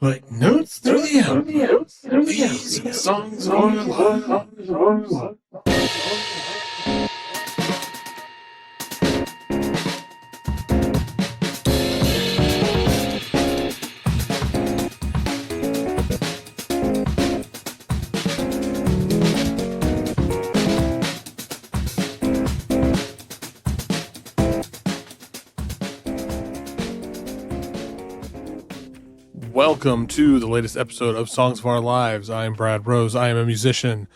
Like notes through the Alps. These are songs of our lives. Welcome to the latest episode of Songs of Our Lives. I am Brad Rose. I am a musician,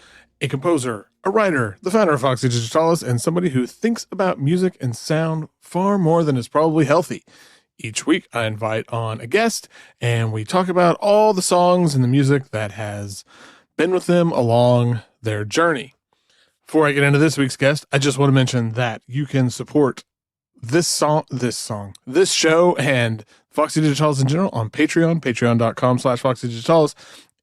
a composer, a writer, the founder of Foxy, Digitalis, and somebody who thinks about music and sound far more than is probably healthy. Each week, I invite on a guest, and we talk about all the songs and the music that has been with them along their journey. Before I get into this week's guest, I just want to mention that you can support this show, and Foxy Digitalis in general on Patreon, patreon.com/Foxy Digitalis.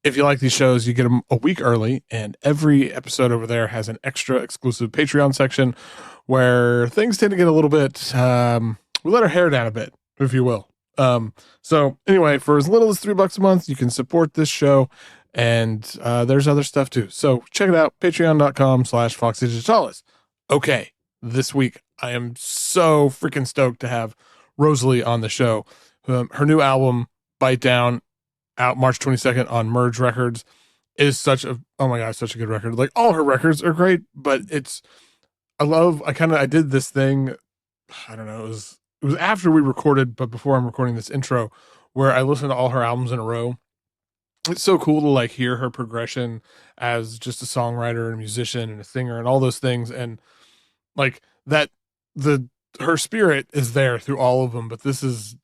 If you like these shows, you get them a week early, and every episode over there has an extra exclusive Patreon section where things tend to get a little bit, we let our hair down a bit, if you will. So anyway, for as little as $3 a month, you can support this show, and there's other stuff too. So check it out, patreon.com/Foxy Digitalis. Okay, this week, I am so freaking stoked to have Rosali on the show. Her new album, Bite Down, out March 22nd on Merge Records, is such a good record. Like, all her records are great, but I did this thing, I don't know, it was after we recorded, but before I'm recording this intro, where I listened to all her albums in a row. It's so cool to like hear her progression as just a songwriter and a musician and a singer and all those things. And like that, her spirit is there through all of them, but this is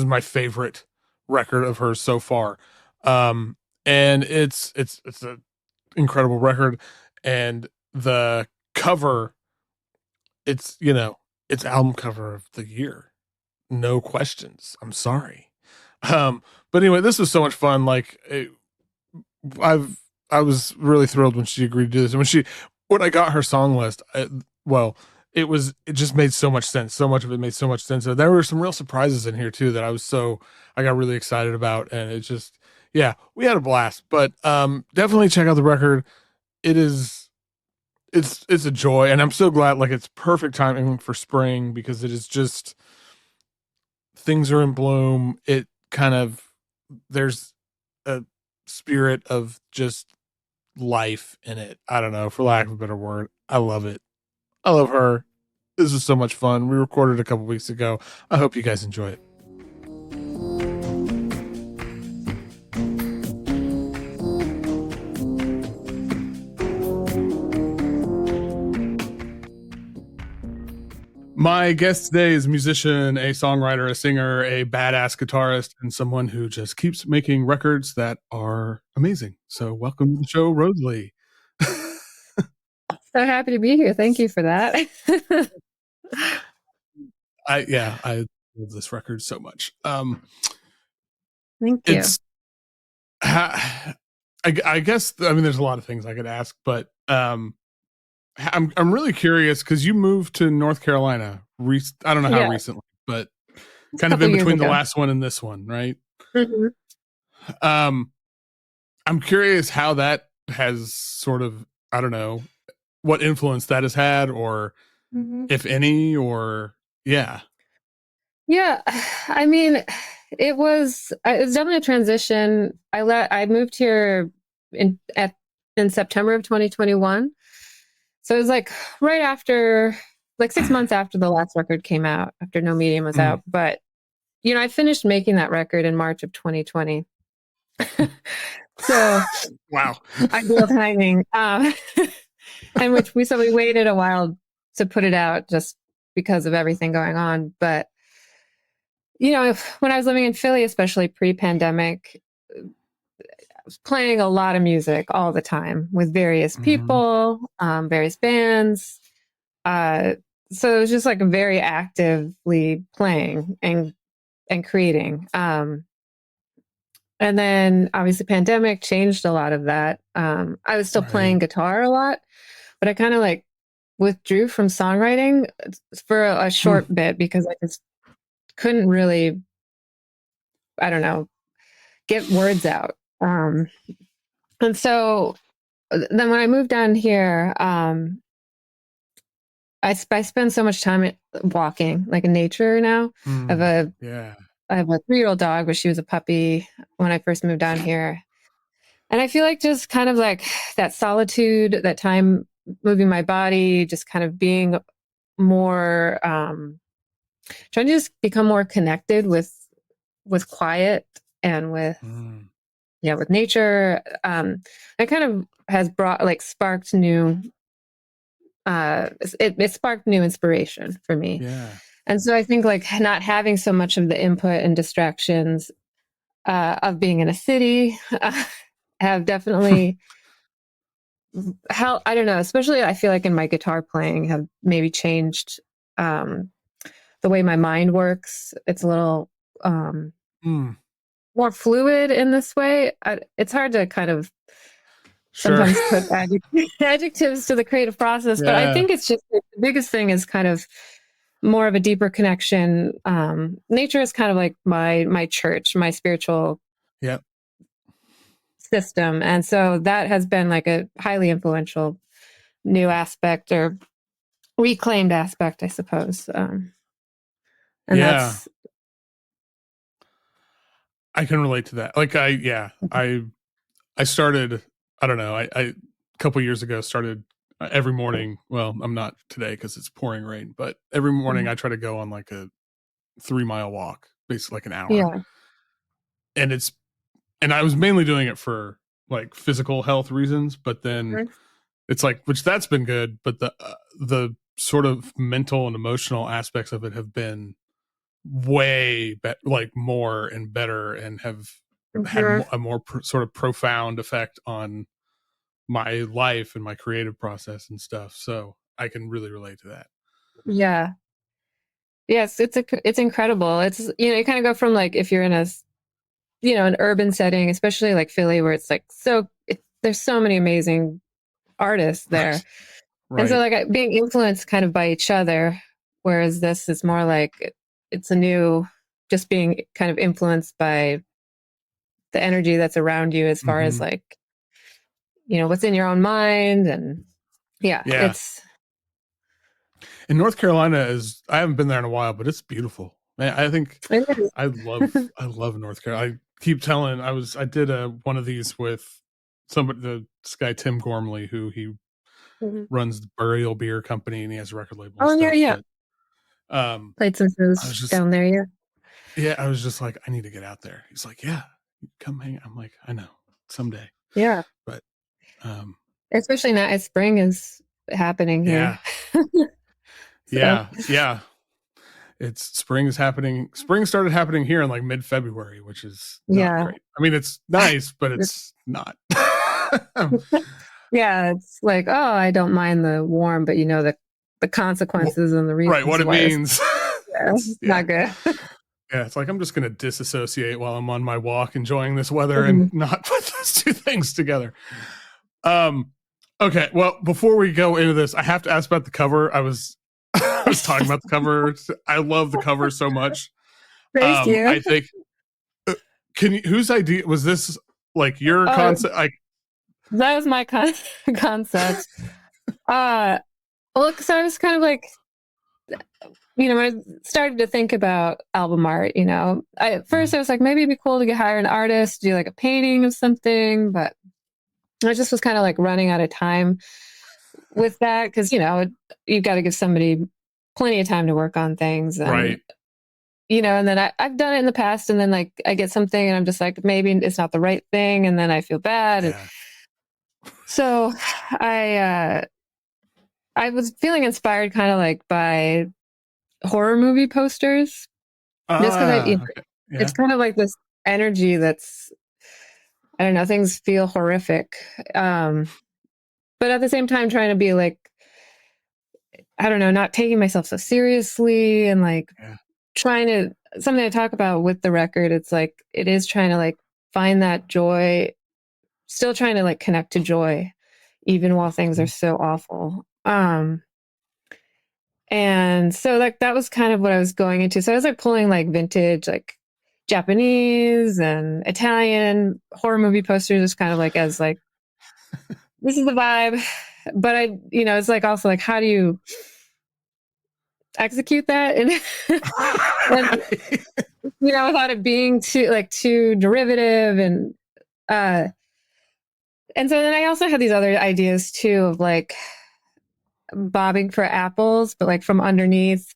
my favorite record of hers so far. And it's an incredible record, and the cover, it's album cover of the year. No questions. I'm sorry. But anyway, this was so much fun. Like I was really thrilled when she agreed to do this. And when I got her song list, it just made so much sense. So much of it made so much sense. So there were some real surprises in here too that I got really excited about. And it just, yeah, we had a blast. But definitely check out the record. It's a joy, and I'm so glad. Like, it's perfect timing for spring, because it is just, things are in bloom. It kind of, there's a spirit of just life in it. I don't know, for lack of a better word. I love it. I love her. This is so much fun. We recorded a couple weeks ago. I hope you guys enjoy it. My guest today is a musician, a songwriter, a singer, a badass guitarist, and someone who just keeps making records that are amazing. So welcome to the show, Rosali. So happy to be here. Thank you for that. I love this record so much. Thank you. I guess, I mean, there's a lot of things I could ask, but I'm really curious, because you moved to North Carolina. I don't know how recently, but kind of in between the last one and this one, right? Mm-hmm. I'm curious how that has sort of, I don't know, what influence that has had, or if any, or yeah. I mean, it was definitely a transition. I moved here in September of 2021. So it was like right after, like 6 months after the last record came out, after No Medium was out. But, I finished making that record in March of 2020. So, wow. Ideal timing. And we waited a while to put it out just because of everything going on. But, when I was living in Philly, especially pre-pandemic, I was playing a lot of music all the time with various people, various bands. So it was just like very actively playing and creating. And then obviously pandemic changed a lot of that. I was still playing guitar a lot, but I kind of like withdrew from songwriting for a short bit, because I just couldn't really, I don't know, get words out. And so then when I moved down here, I spend so much time walking, like in nature now. I have a Yeah. I have a 3-year-old dog, but she was a puppy when I first moved down here. And I feel like just kind of like that solitude, that time moving my body, just kind of being more, trying to just become more connected with quiet and with, with nature. It kind of has brought, like, sparked new, it sparked new inspiration for me. Yeah. And so I think, like, not having so much of the input and distractions of being in a city have definitely helped. I don't know, especially I feel like in my guitar playing have maybe changed the way my mind works. It's a little more fluid in this way. It's hard to kind of sometimes put adjectives to the creative process, but I think it's just the biggest thing is kind of more of a deeper connection. Nature is kind of like my church, my spiritual system. And so that has been like a highly influential new aspect or reclaimed aspect, I suppose. And that's, I can relate to that. Like I started, I don't know, I a couple years ago started every morning. Well, I'm not today because it's pouring rain, but every morning I try to go on like a 3-mile walk, basically like an hour. yeah. And I was mainly doing it for like physical health reasons, but then it's like, which that's been good, but the sort of mental and emotional aspects of it have been way like more and better, and have had a more sort of profound effect on my life and my creative process and stuff. So I can really relate to that. Yeah. Yes, it's incredible. It's, you kind of go from, like, if you're in a, an urban setting, especially like Philly, where it's like there's so many amazing artists there. Right. And so, like, being influenced kind of by each other, whereas this is more like it's a new, just being kind of influenced by the energy that's around you as far as, like, what's in your own mind. And it's in North Carolina I haven't been there in a while, but it's beautiful. Man, I think I love North Carolina. I keep telling, I did one of these with this guy, Tim Gormley, who he runs the Burial Beer Company, and he has a record label. Oh, stuff, yeah. But, played some shows down there, yeah. Yeah, I was just like, I need to get out there. He's like, yeah, come hang out. I'm like, I know, someday. Yeah. But especially now as spring is happening here. Yeah. It's spring is happening. Spring started happening here in like mid-February, which is not great. I mean, it's nice, but it's not. Yeah, it's like, oh, I don't mind the warm, but the consequences and the reasons. Right, what it means. It's not good. Yeah, it's like I'm just going to disassociate while I'm on my walk, enjoying this weather, and not put those two things together. Okay, well, before we go into this, I have to ask about the cover. I was talking about the cover. I love the cover so much. Thank you. I think. Whose idea was this? Like your concept? That was my concept. Look, so I was kind of like, I started to think about album art. At first I was like, maybe it'd be cool to hire an artist, do like a painting of something, but I just was kind of like running out of time with that because you've got to give somebody plenty of time to work on things, and, right? And then I've done it in the past, and then like I get something, and I'm just like, maybe it's not the right thing, and then I feel bad, and so I was feeling inspired, kind of like by horror movie posters, just because it's kind of like this energy that's, I don't know, things feel horrific, but at the same time trying to be like, I don't know, not taking myself so seriously, and like trying to, something I talk about with the record, it's like it is trying to like find that joy, still trying to like connect to joy even while things are so awful. And so like that was kind of what I was going into. So I was like pulling like vintage like Japanese and Italian horror movie posters, just kind of like as like, this is the vibe. But it's like also like, how do you execute that? And without it being too derivative and so then I also had these other ideas too of like bobbing for apples, but like from underneath,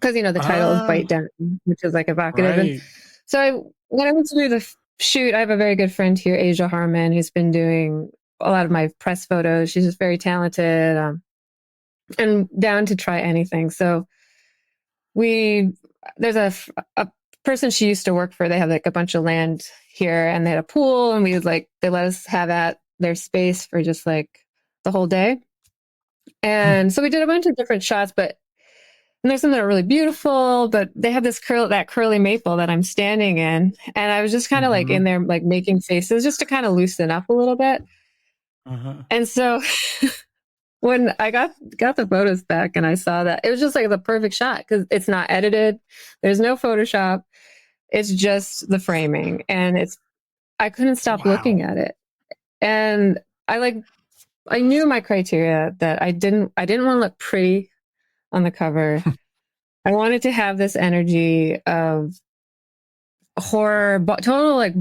because the title is Bite Down, which is like evocative. Right. And so when I went to do the shoot, I have a very good friend here, Asia Harmon, who's been doing a lot of my press photos. She's just very talented and down to try anything. So there's a person she used to work for. They have like a bunch of land here, and they had a pool, and they let us have at their space for just like the whole day. And so we did a bunch of different shots, and there's some that are really beautiful, but they have that curly maple that I'm standing in. And I was just kind of like in there, like making faces just to kind of loosen up a little bit. And so when I got the photos back and I saw that, it was just like the perfect shot because it's not edited. There's no Photoshop. It's just the framing. And I couldn't stop looking at it. And I knew my criteria that I didn't want to look pretty on the cover. I wanted to have this energy of horror, total like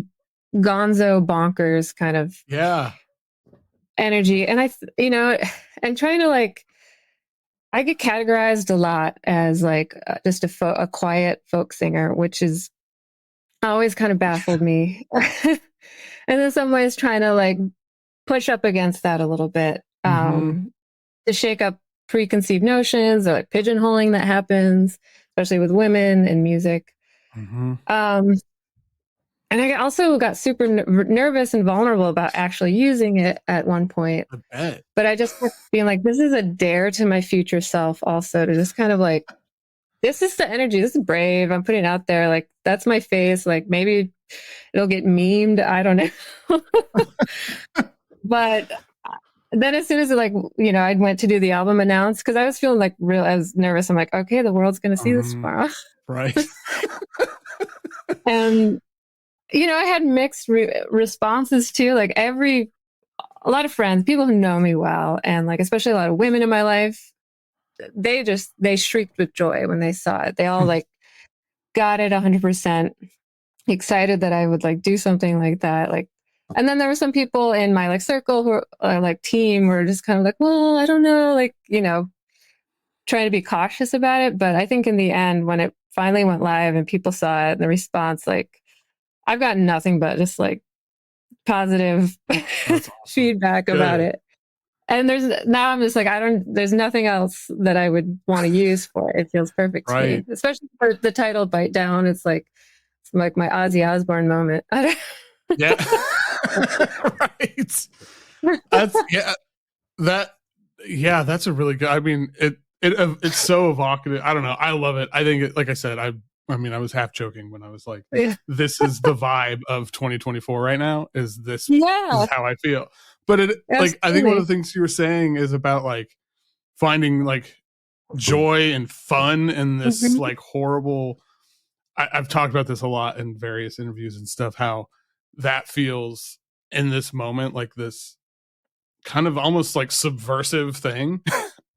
gonzo bonkers kind of energy. And and trying to like, I get categorized a lot as like just a quiet folk singer, which is always kind of baffled me. And in some ways trying to like push up against that a little bit, to shake up preconceived notions or like pigeonholing that happens, especially with women in music. And I also got super nervous and vulnerable about actually using it at one point. I bet. But I just kept being like, this is a dare to my future self also to just kind of like, this is the energy. This is brave. I'm putting it out there. Like, that's my face. Like, maybe it'll get memed. I don't know. But then as soon as I went to do the album announce, because I was feeling like I was nervous. I'm like, okay, the world's going to see this tomorrow. Right. And, I had mixed responses too. Like a lot of friends, people who know me well, and like, especially a lot of women in my life, they shrieked with joy when they saw it. They all like got it 100%, excited that I would like do something like that. Like, and then there were some people in my like circle who are like team were just kind of like, well, I don't know, like, trying to be cautious about it. But I think in the end, when it finally went live and people saw it and the response, like, I've gotten nothing but just like positive awesome. Feedback about it. And now I'm just like, there's nothing else that I would want to use for it. It feels perfect to me, especially for the title Bite Down. It's like my Ozzy Osbourne moment. Yeah. Right. That's a really good, I mean, it's so evocative. I don't know. I love it. I think like I said, I was half joking when I was like, this is the vibe of 2024 right now. This is how I feel. But like, I think one of the things you were saying is about like finding like joy and fun in this like horrible, I've talked about this a lot in various interviews and stuff, how that feels in this moment, like this kind of almost like subversive thing.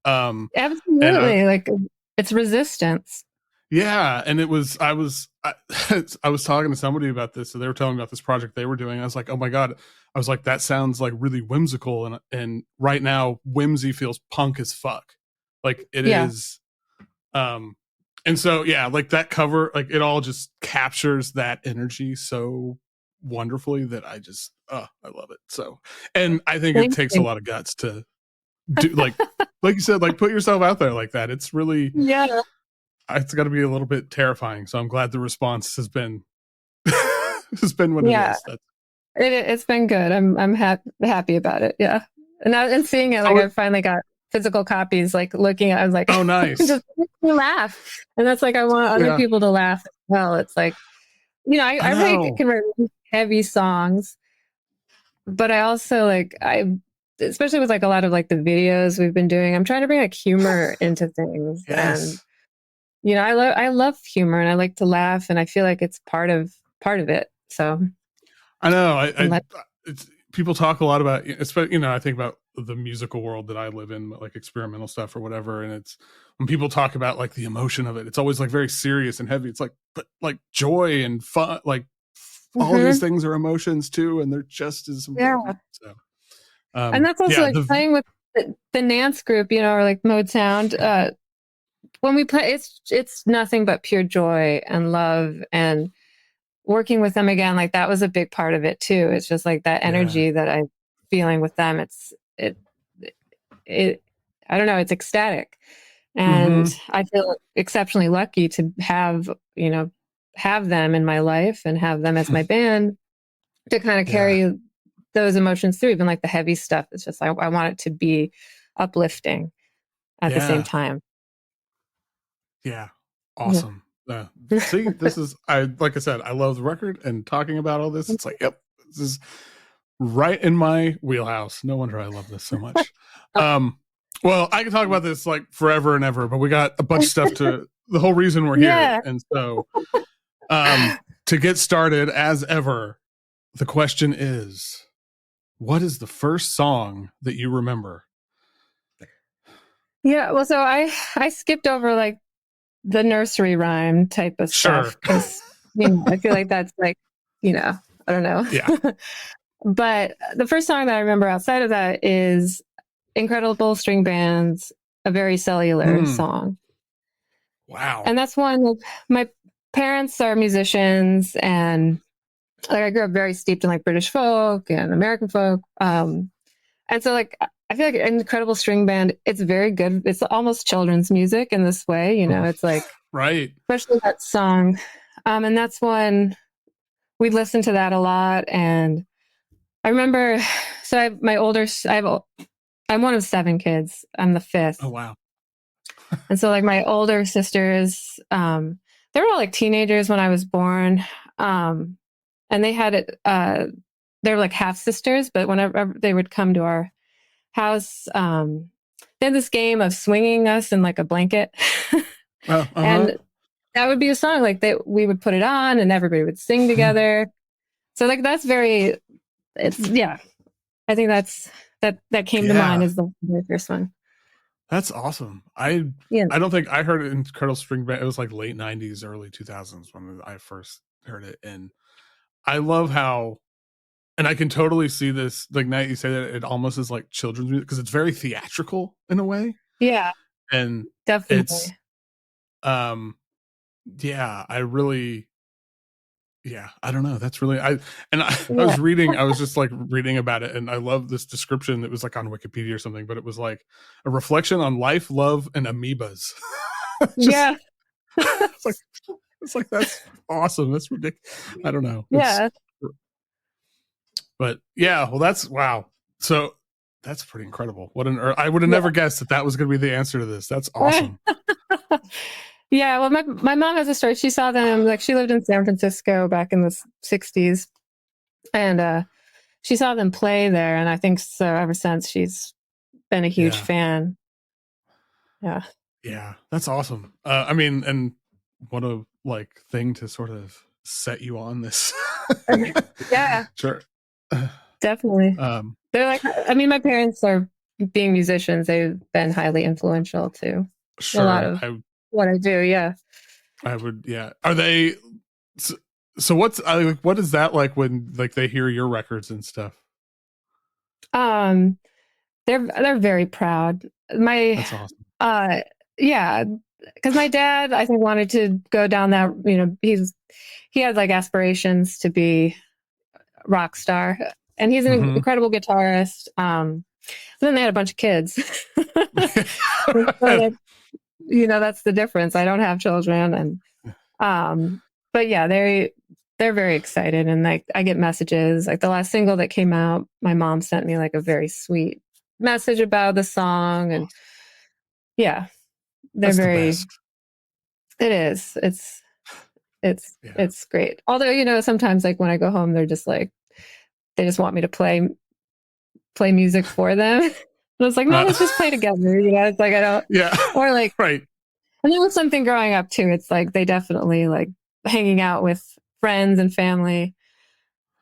Absolutely. Like it's resistance. Yeah. And I was talking to somebody about this. So they were telling me about this project they were doing. I was like, oh my God. I was like, that sounds like really whimsical. And right now whimsy feels punk as fuck. Like it is. And so, yeah, like that cover, like it all just captures that energy so wonderfully that I love it. So, and I think it takes a lot of guts to do like you said, like put yourself out there like that. It's really, it's got to be a little bit terrifying. So I'm glad the response has been what it is. It's been good. I'm happy about it. Yeah. And seeing it, like I finally got physical copies, like looking at, I was like, oh, nice. Just makes me laugh. And that's like, I want other people to laugh as well. It's like, I can write heavy songs, but I also especially with like a lot of like the videos we've been doing, I'm trying to bring like humor into things. And, I love humor and I like to laugh. And I feel like it's part of part of it. So I know. It's, people talk a lot about, especially, I think about the musical world that I live in, like experimental stuff or whatever. And it's when people talk about like the emotion of it, it's always like very serious and heavy. It's like, but like joy and fun, like all of these things are emotions too, and they're just as important. So, and that's also like playing with the Nance group, or like Mode Sound. When we play, it's nothing but pure joy and love, and working with them again, like that was a big part of it too. It's just like that energy that I'm feeling with them. I don't know, it's ecstatic. And I feel exceptionally lucky to have them in my life and have them as my band to kind of carry those emotions through, even like the heavy stuff. It's just like, I want it to be uplifting at the same time. Yeah. Awesome. See, this is, like I said, I love the record, and talking about all this, it's like, yep, this is right in my wheelhouse. No wonder I love this so much. Well, I can talk about this like forever and ever, but we got a bunch of stuff the whole reason we're here. And so to get started, as ever, the question is, what is the first song that you remember? Yeah, well, so I skipped over like the nursery rhyme type of stuff because I feel like that's like, I don't know. Yeah. But the first song that I remember outside of that is Incredible String Band's A Very Cellular Song. Wow. And that's one, my parents are musicians, and like I grew up very steeped in like British folk and American folk. And so like I feel like Incredible String Band, it's very good. It's almost children's music in this way, it's like right. Especially that song. And that's one we listened to that a lot. And I remember, so I'm one of 7 kids. I'm the 5th. Oh, wow. And so like my older sisters, they were all like teenagers when I was born. And they had it, they were like half sisters, but whenever they would come to our house, they had this game of swinging us in like a blanket. And that would be a song like that we would put it on and everybody would sing together. So like that's I think that came to mind as the very first one. That's awesome. I don't think I heard it in Incredible String Band. It was like late 90s, early 2000s when I first heard it. And I love how, and I can totally see this, like now you say that it almost is like children's music because it's very theatrical in a way. Yeah. And definitely. It's, I really, I don't know. That's really, I was just like reading about it, and I love this description that was like on Wikipedia or something, but it was like a reflection on life, love, and amoebas. It's like, that's awesome. That's ridiculous. I don't know. But well, that's, wow. So that's pretty incredible. I would have never guessed that was going to be the answer to this. That's awesome. Yeah, well, my mom has a story. She saw them, like she lived in San Francisco back in the 60s, and she saw them play there, and I think so ever since she's been a huge fan. Yeah, that's awesome. I mean, and what a like thing to sort of set you on this. Sure. Definitely. They're like, I mean, my parents are being musicians. They've been highly influential to a lot of what I do. I would. Yeah. Are they? So what is that like when like they hear your records and stuff? They're very proud. That's awesome. Because my dad, I think, wanted to go down that. He had like aspirations to be a rock star, and he's an incredible guitarist. Then they had a bunch of kids. That's the difference. I don't have children, and but yeah, they're very excited, and like I get messages. Like the last single that came out, my mom sent me like a very sweet message about the song, and they're that's very. The best. It is. It's great. Although sometimes like when I go home, they're just like they just want me to play music for them. And I was like, no, let's just play together. It's like I don't. Yeah. Or like right. And there was something growing up too. It's like they definitely like hanging out with friends and family,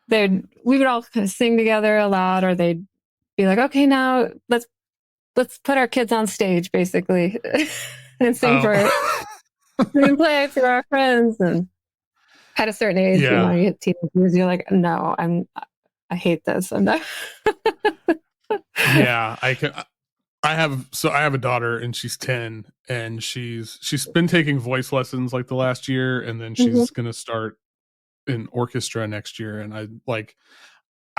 we would all kind of sing together a lot, or they'd be like, okay, now let's put our kids on stage, basically, and sing and play for our friends. And at a certain age, you know, you hit teenagers, you're like, no, I hate this. I'm not. Yeah, I have a daughter, and she's 10, and she's been taking voice lessons like the last year, and then she's gonna start in orchestra next year. And I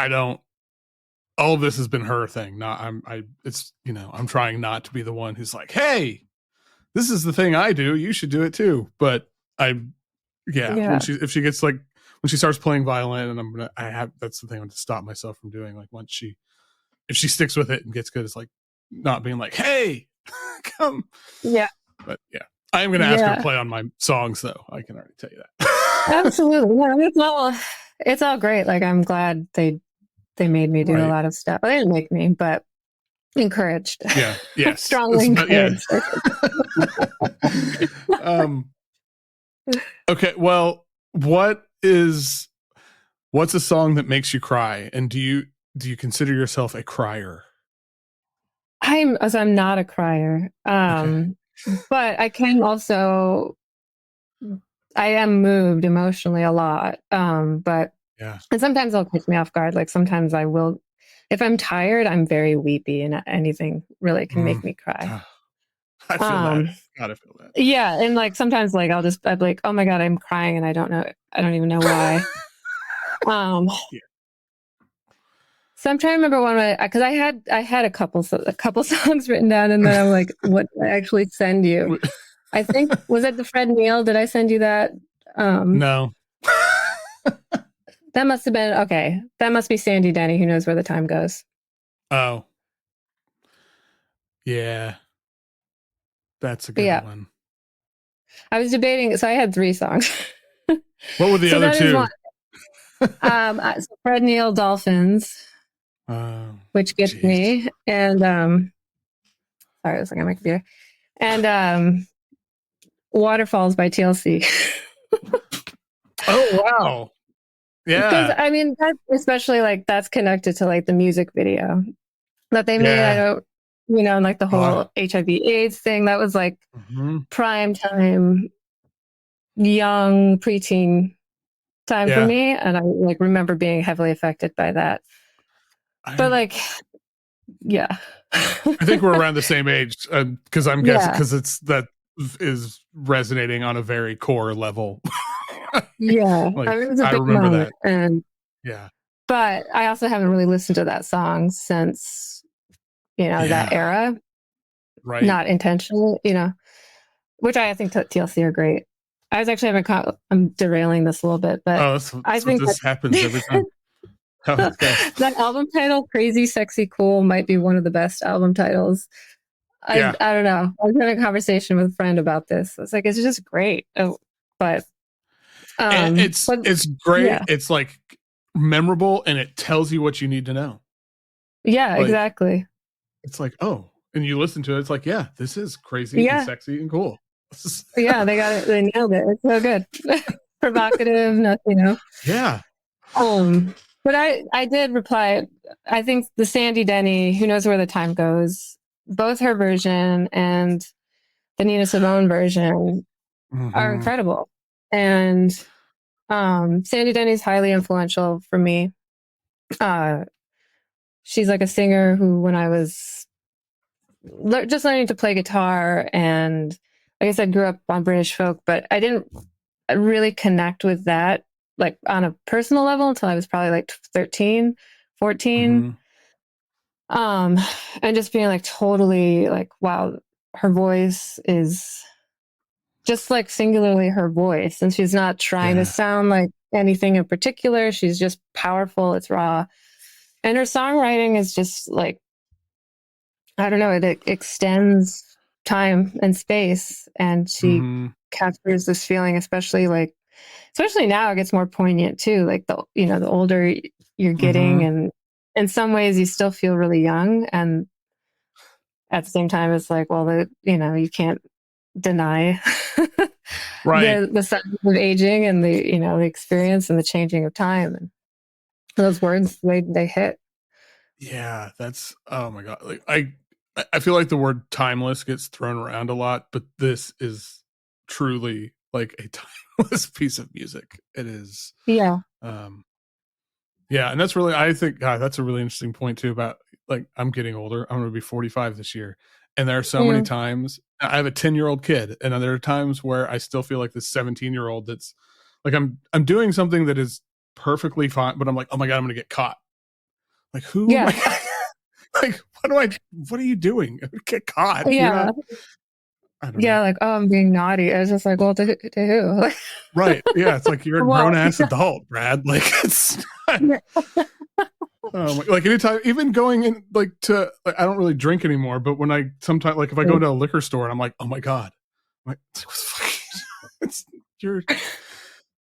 don't. All of this has been her thing. It's, you know, I'm trying not to be the one who's like, hey, this is the thing I do, you should do it too. But when she gets like, when she starts playing violin, and that's the thing I'm going to stop myself from doing. Like, if she sticks with it and gets good, it's like not being like, hey, come. Yeah. But yeah, I am going to ask her to play on my songs, though. I can already tell you that. Absolutely. Yeah, it's all great. Like, I'm glad they made me do a lot of stuff. They didn't make me, but encouraged. Yeah. Yes. Strongly encouraged. Okay. Well, what's a song that makes you cry? And do you consider yourself a crier? I'm not a crier. But I can also, I am moved emotionally a lot. But and sometimes it'll catch me off guard. Like, sometimes I will, if I'm tired, I'm very weepy, and anything really can make me cry. I feel that. Gotta feel that. Yeah. And like, sometimes like I'm like, oh my God, I'm crying, and I don't even know why. So I'm trying to remember one, because I had a couple songs written down, and then I'm like, what did I actually send you? I think, was it the Fred Neil? Did I send you that? No. That must have been, okay. That must be Sandy Denny, Who Knows Where the Time Goes. Oh. Yeah. That's a good one. I was debating, so I had 3 songs. What were the other 2? So Fred Neil, Dolphins, which gets me, and sorry, I was looking at my computer, and Waterfalls by TLC. Oh wow! Yeah, because I mean, that's especially like that's connected to like the music video that they made. I don't, and like the whole HIV/AIDS thing. That was like prime time, young preteen time for me, and I like remember being heavily affected by that. But like, yeah, I think we're around the same age, because I'm guessing because that is resonating on a very core level. Like, I mean, it was a big remember moment, that. and but I also haven't really listened to that song since that era, right? Not intentionally, which I think TLC are great. I was actually I'm derailing this a little bit, but I think this happens every time. That album title, Crazy Sexy Cool, might be one of the best album titles. I don't know. I was having a conversation with a friend about this. I was like, it's just great. But it's great. Yeah. It's like memorable, and it tells you what you need to know. Yeah, like, exactly. It's like, oh, and you listen to it, it's like, yeah, this is crazy and sexy and cool. Yeah, they got it. They nailed it. It's so good. Provocative, Yeah. But I did reply. I think the Sandy Denny, Who Knows Where the Time Goes, both her version and the Nina Simone version are incredible. And Sandy Denny's highly influential for me. She's like a singer who, when I was just learning to play guitar, and like I said, grew up on British folk, but I didn't really connect with that like on a personal level until I was probably like 13, 14. And just being like totally like, wow, her voice is just like singularly her voice. And she's not trying to sound like anything in particular. She's just powerful. It's raw. And her songwriting is just like, I don't know, it extends time and space. And she captures this feeling, especially now it gets more poignant too. Like the older you're getting, and in some ways you still feel really young. And at the same time, it's like, well, you can't deny Right. the signs of aging and the experience and the changing of time, and those words they hit. Yeah, that's oh my god. Like I feel like the word timeless gets thrown around a lot, but this is truly like a timeless piece of music. It is. Yeah. Um yeah, and that's really I think God, that's a really interesting point too about like I'm getting older. I'm going to be 45 this year. And there are so many times I have a 10-year-old kid, and there are times where I still feel like this 17-year-old that's like I'm doing something that is perfectly fine, but I'm like, "Oh my god, I'm going to get caught." Like who am Yeah. I like what are you doing? Get caught. You're Yeah. not I don't know. Yeah, like, oh, I'm being naughty. I was just like, well, to who? Like, Right. Yeah, it's like you're a well, grown ass adult, Brad. Like it's not, like anytime, even going in like to like, I don't really drink anymore, but when I sometimes like if I go to a liquor store and I'm like, oh my god, I'm like, it's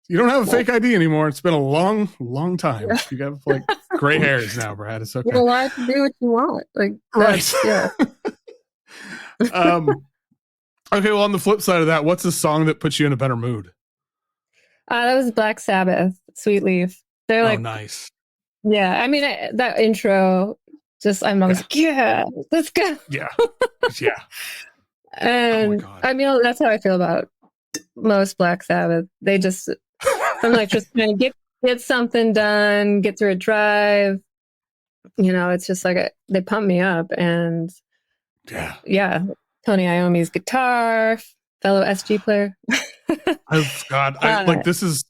you don't have a fake ID anymore. It's been a long time. You have like gray hairs now, Brad. It's okay. You're allowed to do what you want. Like, right. Yeah. Okay, well, on the flip side of that, what's a song that puts you in a better mood? That was Black Sabbath, Sweet Leaf. They're like, nice. Yeah, I mean, that intro, I'm always like, yeah, let's go. Yeah. Yeah. And I mean, that's how I feel about most Black Sabbath. They just, I'm like, just trying to get something done, get through a drive. It's just like they pump me up. And yeah, Tony Iommi's guitar, fellow SG player. Like this is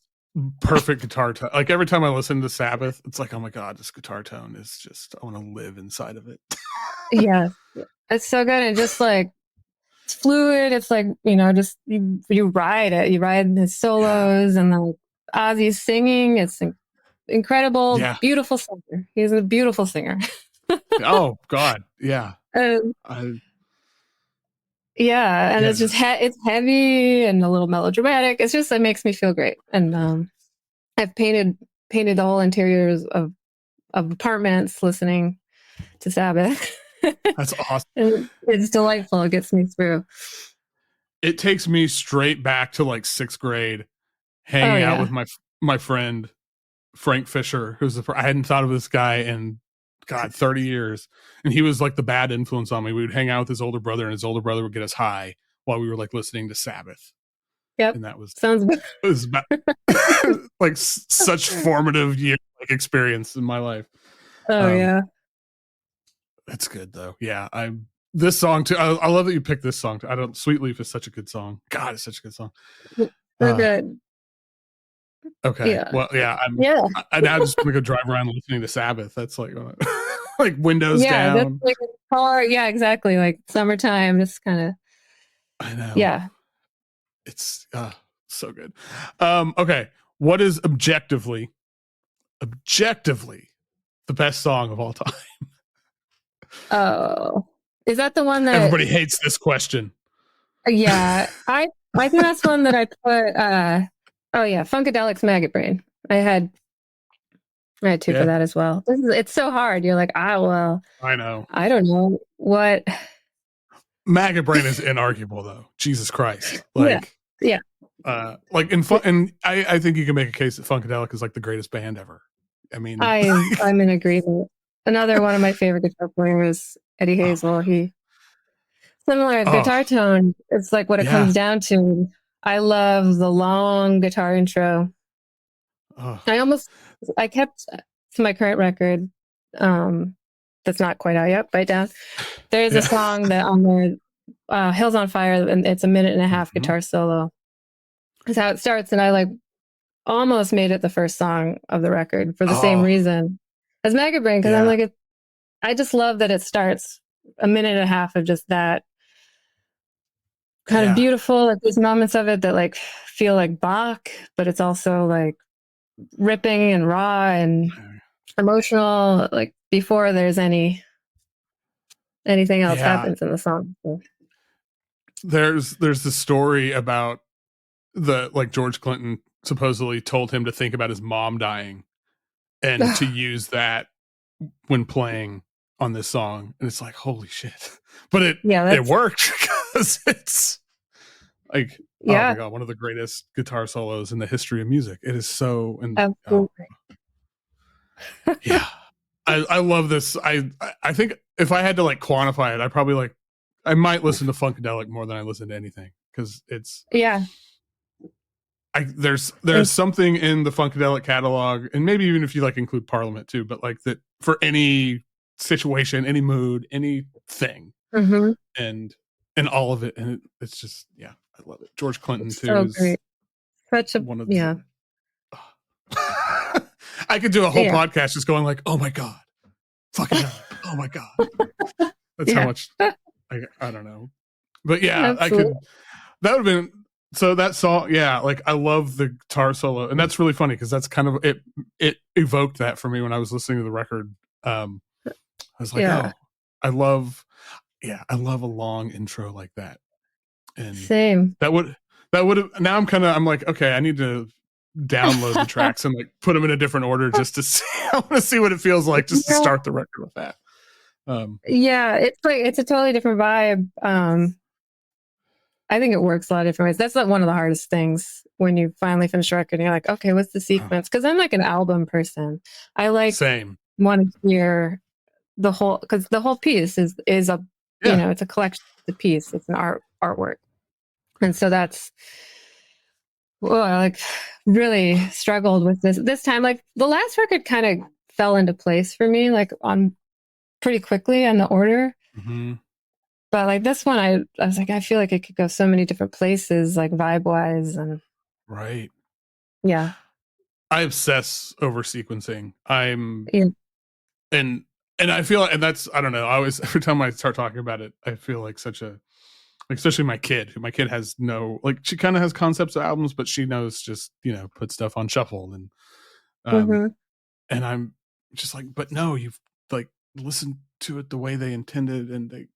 perfect guitar tone. Like every time I listen to Sabbath, it's like, oh my god, this guitar tone is just I want to live inside of it. Yeah, it's so good, and just like it's fluid. It's like just you ride it. You ride the solos and the Ozzy's singing. It's incredible, beautiful singer. He's a beautiful singer. Oh God, yeah. Yeah, and it's just it's heavy and a little melodramatic. It makes me feel great. And I've painted the whole interiors of apartments listening to Sabbath. That's awesome. It's delightful. It gets me through. It takes me straight back to like 6th grade, hanging out with my friend Frank Fisher, I hadn't thought of this guy in 30 years, and he was like the bad influence on me. We would hang out with his older brother, and his older brother would get us high while we were like listening to Sabbath. Yep, and that was sounds good. It was about, like such formative experience in my life. Yeah, that's good though. Yeah, this song too. I love that you picked this song. Sweet Leaf is such a good song. God, it's such a good song. So good. Okay. Yeah. Well, yeah. I now just want to go drive around listening to Sabbath. That's like like windows down. That's like a car. Yeah, exactly. Like summertime. Just kind of. I know. Yeah. It's so good. Okay. What is objectively the best song of all time? Oh, is that the one that everybody hates this question? Yeah, I think that's one that I put. Oh yeah, Funkadelic's Maggot Brain. I had 2 for that as well. It's so hard. You're like, well, I know. I don't know what. Maggot Brain is inarguable though. Jesus Christ. Like, yeah. Like and I think you can make a case that Funkadelic is like the greatest band ever. I mean, I'm in agreement. Another one of my favorite guitar players, Eddie Hazel. He similar guitar tone. It's like what it comes down to. I love the long guitar intro. I kept to my current record. That's not quite out yet. Bite Down. There's a song that on there, Hills on Fire, and it's a 1.5-minute guitar solo. That's how it starts, and I like almost made it the first song of the record for the same reason as Maggot Brain, because I'm like, I just love that it starts 1.5 minutes of just that kind of beautiful. Like there's moments of it that like feel like Bach, but it's also like ripping and raw and emotional. Like before there's anything else happens in the song. So. There's the story about George Clinton supposedly told him to think about his mom dying and to use that when playing on this song, and it's like holy shit, but it worked because it's like Oh my Yeah, god, one of the greatest guitar solos in the history of music. It is so, and oh absolutely. yeah, I love this. I think if I had to like quantify it, I probably like I might listen to Funkadelic more than I listen to anything because it's Yeah. there's something in the Funkadelic catalog, and maybe even if you like include Parliament too, but like that for any situation, any mood, anything, Mm-hmm. and all of it, and it's just yeah, I love it. George Clinton too So is great. Such a one of yeah. the. I could do a whole Yeah. podcast just going like, oh my god, Funkadelic, oh my god. That's how Yeah. much I don't know, but yeah, I Absolutely. could. That would have been so that song. Yeah, like I love the guitar solo, and that's really funny because that's kind of it. It evoked that for me when I was listening to the record. I was like, Yeah. oh, I love, yeah, I love a long intro like that, and Same. that would have. Now I'm like, okay, I need to download the tracks and like put them in a different order just to see. I want to see what it feels like just to Yeah. start the record with that. Yeah, it's like it's a totally different vibe. I think it works a lot of different ways. That's like one of the hardest things when you finally finish a record and you're like, okay, what's the sequence? Because I'm like an album person. I like Same. want to hear the whole because the whole piece is a Yeah. it's a collection, it's a piece, it's an artwork. And so that's I like really struggled with this time. Like the last record kind of fell into place for me, like on pretty quickly in the order. Mm-hmm. But like this one, I was like, I feel like it could go so many different places, like vibe wise, and Right. yeah, I obsess over sequencing. yeah, And I feel like, and that's, I don't know. I always, every time I start talking about it, I feel like such a, like, especially my kid, who my kid has no, like, she kind of has concepts of albums, but she knows just, put stuff on shuffle. Um, mm-hmm. and I'm just like, but no, you've like listened to it the way they intended.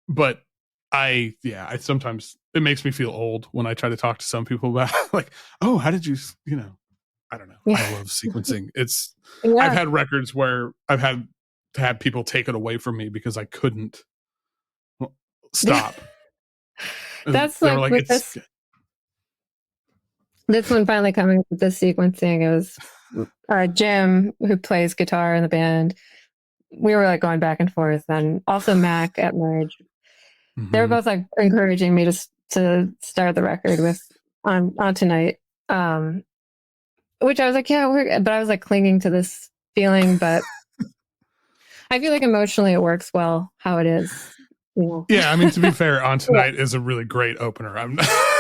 But I sometimes it makes me feel old when I try to talk to some people about like, oh, how did you, I don't know. Yeah, I love sequencing. I've yeah. had records where I've had to have people take it away from me because I couldn't stop. That's They were like like, with this one finally coming with this sequencing. It was Jim, who plays guitar in the band. We were like going back and forth, and also Mac at Merge. They were both like encouraging me to start the record with on tonight. Which I was like, yeah, but I was like clinging to this feeling, but I feel like emotionally it works well how it is. Yeah, I mean, to be fair, On Tonight is a really great opener.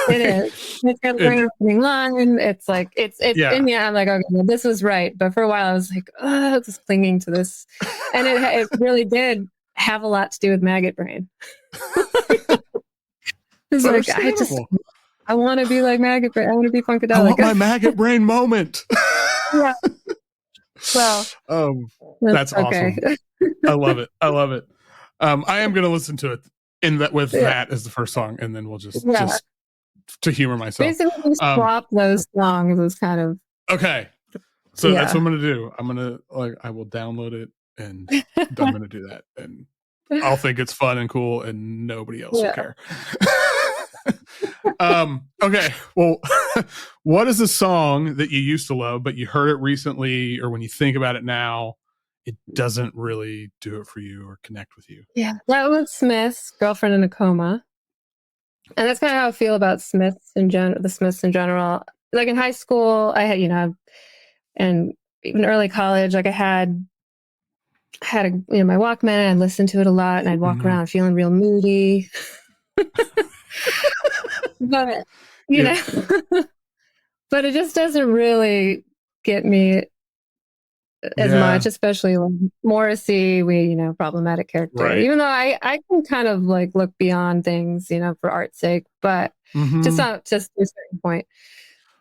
It is. It's got a great opening line. It's like it's yeah. in the end, I'm like, okay, well, this was right. But for a while I was like, oh, just clinging to this. And it really did have a lot to do with maggot brain. It's like I want to be like maggot brain. I want to be Funkadelic. I want my maggot brain moment. Yeah. Well, that's okay. Awesome. I love it. I love it. I am going to listen to it that as the first song, and then we'll just to humor myself. Basically, we swap those songs as kind of okay. So that's what I'm going to do. I'm going to I will download it, and I'm going to do that, and I'll think it's fun and cool, and nobody else will care. Okay. Well, what is a song that you used to love, but you heard it recently, or when you think about it now, it doesn't really do it for you or connect with you? Yeah, that was Smith's Girlfriend in a Coma. And that's kind of how I feel about Smiths in general, the Smiths in general. Like in high school, I had, and even early college, like I had my Walkman, I'd listen to it a lot, and I'd walk around feeling real moody. But but it just doesn't really get me as much, especially when Morrissey, problematic character. Right. Even though I can kind of like look beyond things, for art's sake, but just to a certain point.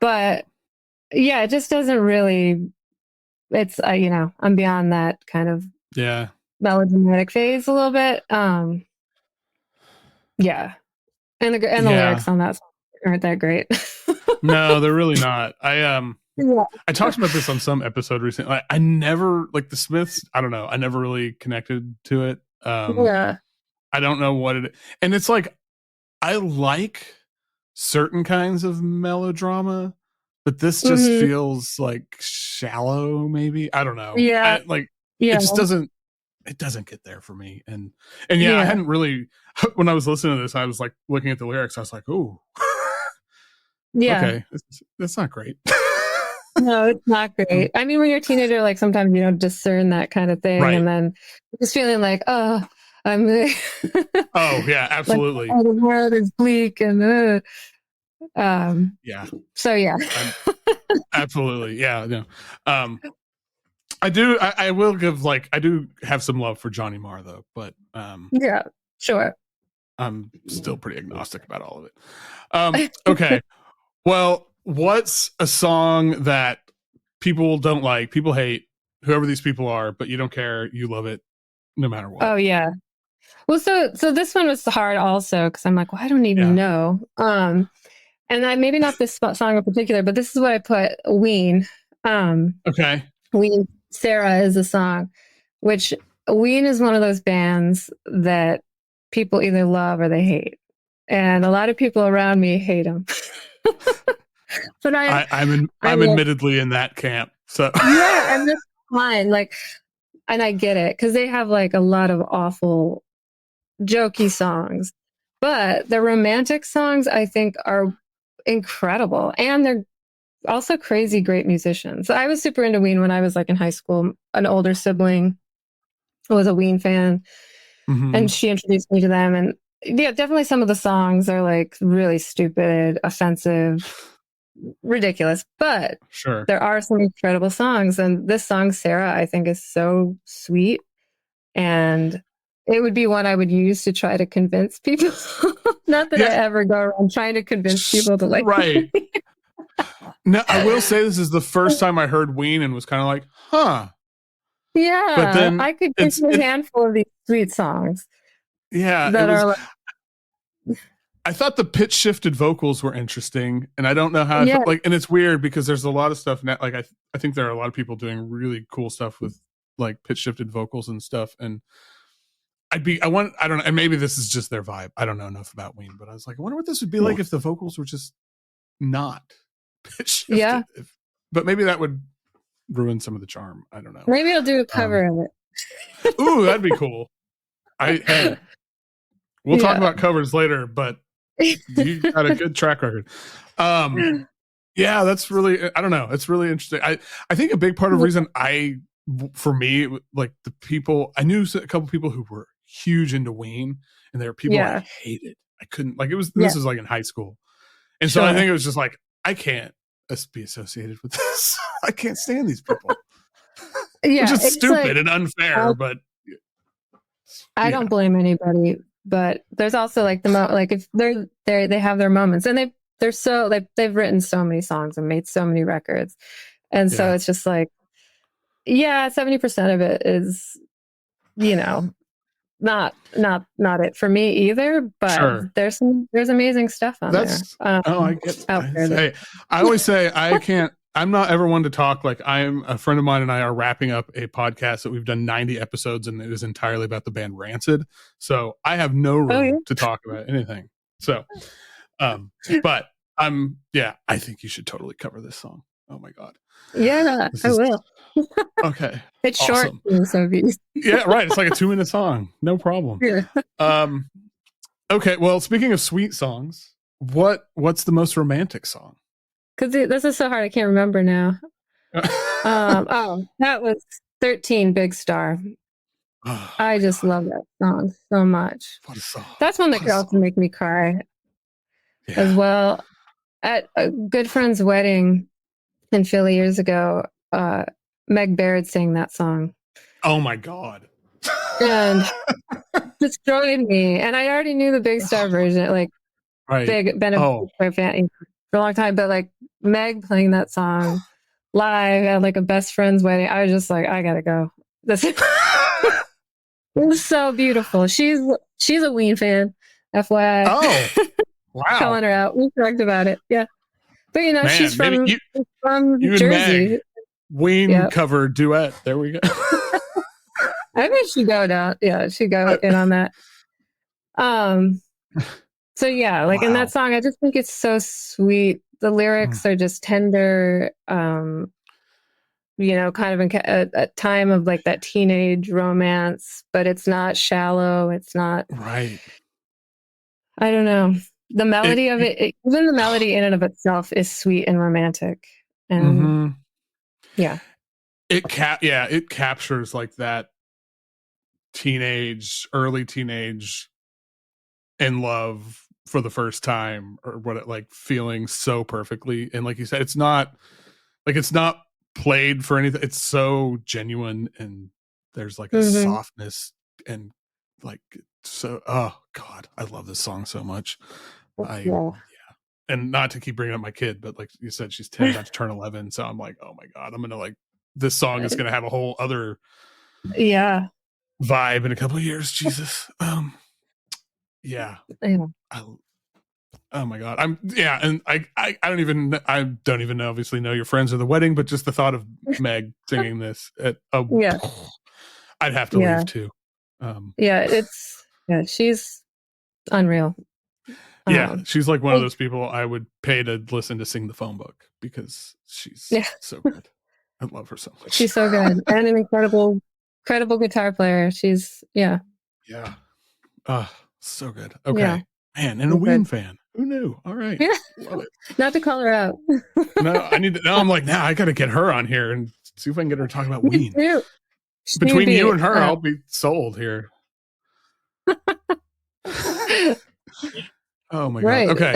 But yeah, it just doesn't really. It's I'm beyond that kind of melodramatic phase a little bit. Yeah, and the lyrics on that song aren't that great. No, they're really not. I talked about this on some episode recently. I never like the Smiths. I don't know. I never really connected to it. I don't know what it is. And it's like I like certain kinds of melodrama, but this just feels like shallow. Maybe I don't know. Yeah, It just doesn't. It doesn't get there for me. And yeah, I hadn't really. When I was listening to this, I was like looking at the lyrics. I was like, "Ooh, okay, that's not great." No, it's not great. I mean, when you're a teenager, like sometimes you don't discern that kind of thing, and then just feeling like, oh, I'm. Oh yeah, absolutely. Like, oh, the world is bleak, and yeah. So yeah, absolutely, yeah. No, I do. I will give I do have some love for Johnny Marr though, but yeah, sure. I'm still pretty agnostic about all of it. Okay, well, what's a song that people don't like, people hate, whoever these people are, but you don't care, you love it, no matter what? Oh yeah. Well, so this one was hard also because I'm like, well, I don't even know. And maybe not this song in particular, but this is what I put: Ween. Okay. Ween, Sarah is a song, which Ween is one of those bands that people either love or they hate, and a lot of people around me hate them. But I'm admittedly in that camp. So yeah, and that's fine. Like, and I get it because they have like a lot of awful, jokey songs, but the romantic songs I think are incredible, and they're also crazy great musicians. I was super into Ween when I was like in high school. An older sibling was a Ween fan, and she introduced me to them. And yeah, definitely some of the songs are like really stupid, offensive, ridiculous, but there are some incredible songs. And this song, Sarah, I think is so sweet, and it would be one I would use to try to convince people. Not that I ever go around trying to convince people to like. Right. No, I will say this is the first time I heard Ween and was kind of like, huh. Yeah, but then I could give you a handful of these sweet songs. Yeah, that are like, I thought the pitch shifted vocals were interesting, and I don't know how. And it's weird because there's a lot of stuff now. Like I think there are a lot of people doing really cool stuff with like pitch shifted vocals and stuff. And I don't know, and maybe this is just their vibe. I don't know enough about Ween, but I was like, I wonder what this would be like if the vocals were just not pitch shifted. Yeah, but maybe that would ruin some of the charm. I don't know. Maybe I'll do a cover of it. Ooh, that'd be cool. We'll talk about covers later, but you got a good track record. Yeah, that's really, I don't know. It's really interesting. I think a big part of the reason for me, like the people, I knew a couple people who were huge into Ween, and there were people I hated. I couldn't, like, this was like in high school. And so I think it was just like, I can't be associated with this. I can't stand these people. Yeah. Which is stupid and unfair, but I don't blame anybody. But there's also like like if they have their moments, and they're so they've written so many songs and made so many records, and so it's just like, 70% of it is, not it for me either. But there's amazing stuff on there. I get. I always say I'm not ever one to talk. Like, I'm a friend of mine and I are wrapping up a podcast that we've done 90 episodes, and it is entirely about the band Rancid. So I have no room to talk about anything. So, but I think you should totally cover this song. Oh my God. Yeah, I will. Okay. It's short. So yeah, right. It's like a 2-minute song. No problem. Yeah. Okay. Well, speaking of sweet songs, what's the most romantic song? Because this is so hard, I can't remember now. That was 13 Big Star. I just love that song so much. What a song. That's one that could also make me cry as well. At a good friend's wedding in Philly years ago, Meg Baird sang that song. Oh my God. And destroyed me. And I already knew the Big Star version, like been a Big Star fan for a long time, but like Meg playing that song live at like a best friend's wedding, I was just like, I gotta go. It was so beautiful. She's a Ween fan, FYI. Oh, wow. Calling her out. We talked about it. Yeah. But she's from Jersey. Meg, Ween cover duet. There we go. I bet she'd go down. Yeah, she'd go in on that. So yeah, like in that Wow. song, I just think it's so sweet. The Mm. lyrics are just tender. Kind of in a time of like that teenage romance, but it's not shallow. It's not, Right. I don't know. The It, melody of even the melody in and of itself is sweet and romantic. And mm-hmm. yeah. It captures like that early teenage in love for the first time, or what it like feeling so perfectly. And like you said, it's not played for anything. It's so genuine, and there's like a Mm-hmm. softness and like, so, oh God, I love this song so much. Yeah. And not to keep bringing up my kid, but like you said, she's 10, about to turn 11. So I'm like, oh my God, I'm going to like, this song is going to have a whole other Yeah. vibe in a couple of years. Jesus. Yeah. Yeah. Oh my God. And I don't even obviously know your friends at the wedding, but just the thought of Meg singing this Yeah. I'd have to Yeah. leave too. She's unreal. Yeah, she's like one of Well, those people I would pay to listen to sing the phone book, because she's yeah, so good. I love her so much. she's so good and an incredible guitar player. Yeah, Yeah. So good. yeah, Okay. Man, and a so Ween good. fan. Who knew? All right. Yeah, Love it. not to call her out. No, I need to, now I'm like, now I got to get her on here and see if I can get her to talk about Me Ween. too. She'd Between you be and her, I'll be sold here. Oh my God. right. Okay.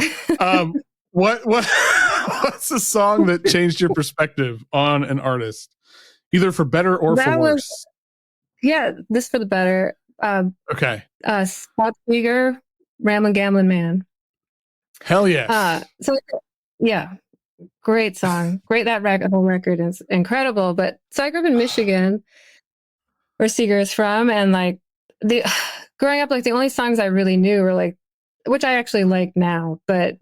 What what's the song that changed your perspective on an artist, either for better or for That was worse? this for the better. Okay. Scott Seger, Ramblin' Gamblin' Man. Hell yes. So yeah, great song. Great, whole record is incredible. But so I grew up in Michigan, where Seeger is from, and like the growing up, like the only songs I really knew were like, which I actually like now, but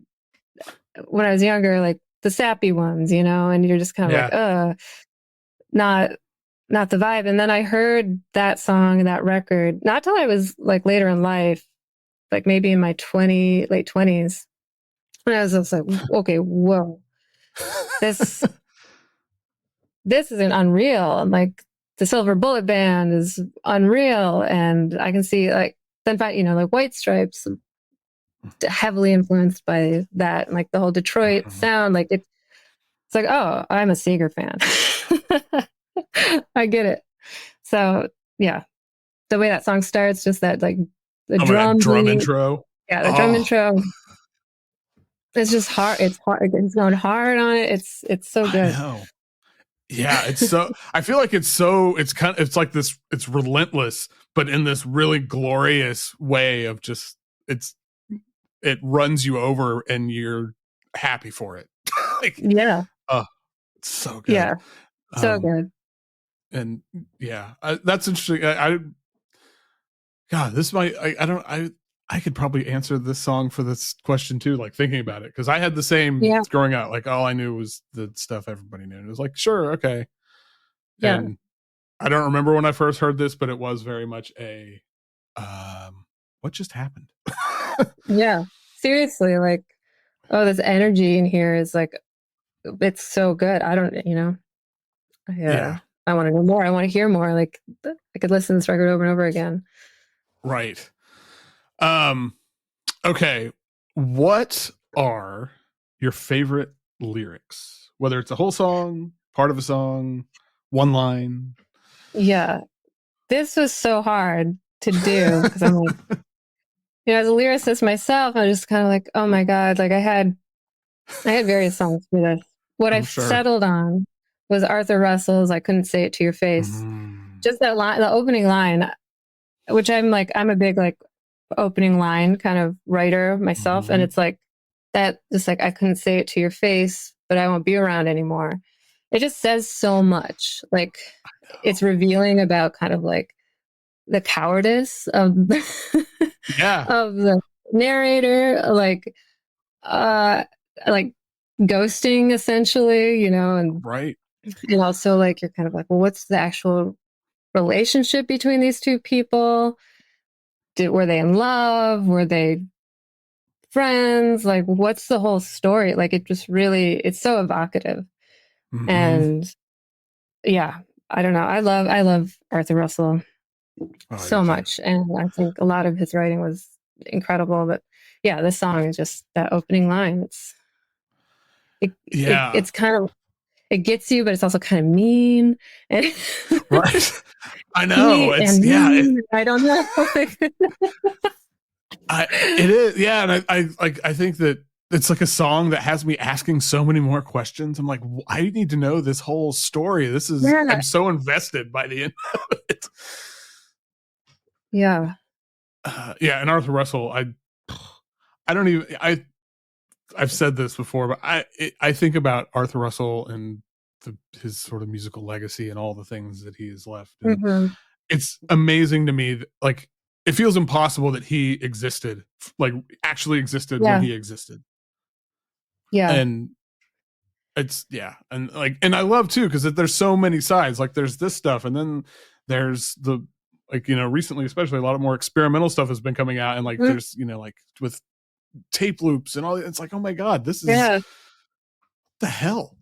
when I was younger, like the sappy ones, and you're just kind of Yeah. like, not not the vibe. And then I heard that song, that record, not till I was like later in life, like maybe in my late 20s. And I was just like, okay, whoa, this this isn't unreal. And like the Silver Bullet Band is unreal. And I can see like like White Stripes, heavily influenced by that, and like the whole Detroit sound. Like it's like, oh, I'm a Seeger fan. I get it. So yeah, the way that song starts, just that like the That drum drum beat, intro. yeah, the drum Oh, intro. It's just hard. It's hard. It's going hard on it. It's so I good. know. Yeah, it's so, I feel like it's like this, it's relentless, but in this really glorious way of just, it runs you over and you're happy for it. Like, Yeah, oh, it's so good. yeah, so good. And yeah, that's interesting. God, this might, I don't, I could probably answer this song for this question too, like thinking about it. Cause I had the same Yeah, growing up, like all I knew was the stuff everybody knew. And it was like, sure. Okay. yeah, And I don't remember when I first heard this, but it was very much what just happened? yeah. Seriously, like, oh, this energy in here is like, it's so good. I don't, Yeah. I want to know more. I want to hear more. Like, I could listen to this record over and over again. Right. Um, okay. What are your favorite lyrics? Whether it's a whole song, part of a song, one line. Yeah, this was so hard to do because I'm like, as a lyricist myself, I was just kind of like, oh my God, like I had various songs for this. What I'm I've sure. settled on was Arthur Russell's "I Couldn't Say It to Your Face." Mm. Just that line, the opening line, which I'm a big like opening line kind of writer myself, and Mm-hmm. it's like that, just like I couldn't say it to your face, but I won't be around anymore. It just says so much. Like it's revealing about kind of like the cowardice of Yeah. of the narrator, uh like ghosting essentially, Right. and also like you're kind of like, well, what's the actual relationship between these two people? Were they in love? Were they friends? Like, what's the whole story? Like, it just really, it's so evocative. Mm-hmm. And yeah, I don't know. I love Arthur Russell Oh, I do so too. much. And I think a lot of his writing was incredible. But yeah, this song is just that opening line. Yeah. It's kind of, it gets you, but it's also kind of mean. And Right. I know. sweet It's and yeah. mean. I don't know. It is. Yeah. And I think that it's like a song that has me asking so many more questions. I'm like, I need to know this whole story. Yeah. I'm so invested by the end of it. Yeah. Yeah. And Arthur Russell, I don't even, I've said this before, but I think about Arthur Russell and his sort of musical legacy and all the things that he has left. And Mhm. it's amazing to me that, like, it feels impossible that he existed, like actually existed when Yeah. he existed. Yeah. And it's yeah, and like, and I love too because there's so many sides. Like there's this stuff, and then there's the, like, recently especially a lot of more experimental stuff has been coming out, and like Mhm. there's like with tape loops and all. It's like, oh my god, this is Yeah. the hell.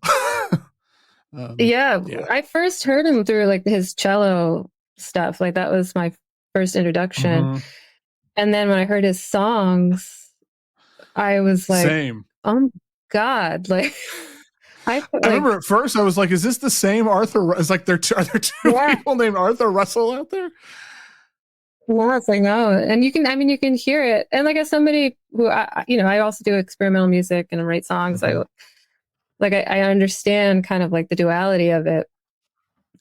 Yeah. Yeah. I first heard him through like his cello stuff. Like that was my first introduction. Mm-hmm. And then when I heard his songs, I was like, Same. oh my God. Like I remember like, at first I was like, is this the same Arthur? It's like are there two yeah. people named Arthur Russell out there? Yeah, it's like, no. And you can, I mean, you can hear it. And like as somebody who, I also do experimental music and write songs. Mm-hmm. I understand kind of like the duality of it.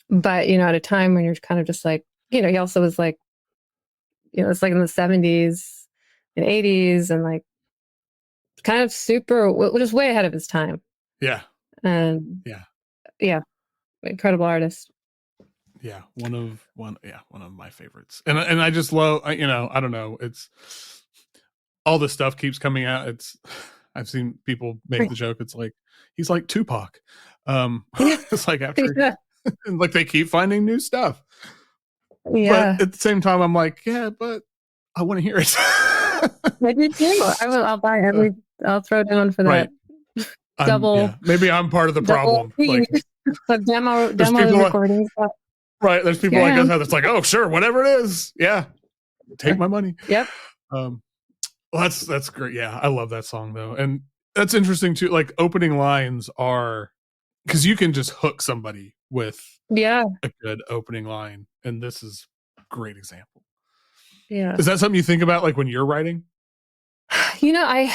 But, at a time when you're kind of just like, he also was like, it's like in the 70s and 80s and like kind of super, just way ahead of his time. Yeah. And Yeah. yeah, incredible artist. Yeah. One of my favorites. And I just love, I don't know. It's all this stuff keeps coming out. I've seen people make the joke. It's like, he's like Tupac. It's like after, Yeah. like they keep finding new stuff. But Yeah. at the same time, I'm like, yeah, but I want to hear it. I do too. I'll buy I'll throw down for Right. that double, Maybe I'm part of the double problem. Like the demo there's people recordings. right. There's people like us that's like, oh sure, whatever it is. Yeah. Take my money. Yep. Well, that's great. Yeah. I love that song though. And that's interesting too. Like opening lines are, because you can just hook somebody with Yeah. a good opening line. And this is a great example. Yeah. Is that something you think about like when you're writing? I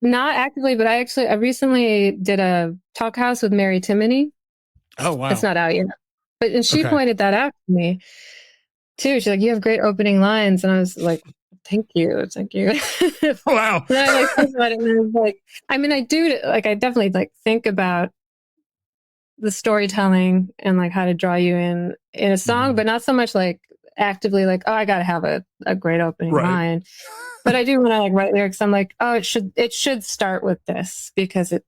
not actively, but I recently did a talk house with Mary Timony. Oh wow. It's not out yet. And she pointed that out to me too. She's like, you have great opening lines. And I was like, thank you. Thank you. Wow. And I think about it and I was like, I mean, I do like, I definitely like think about the storytelling and like how to draw you in a song, but not so much like actively like, oh, I got to have a great opening line. But I do when I like write lyrics, I'm like, oh, it should start with this because it,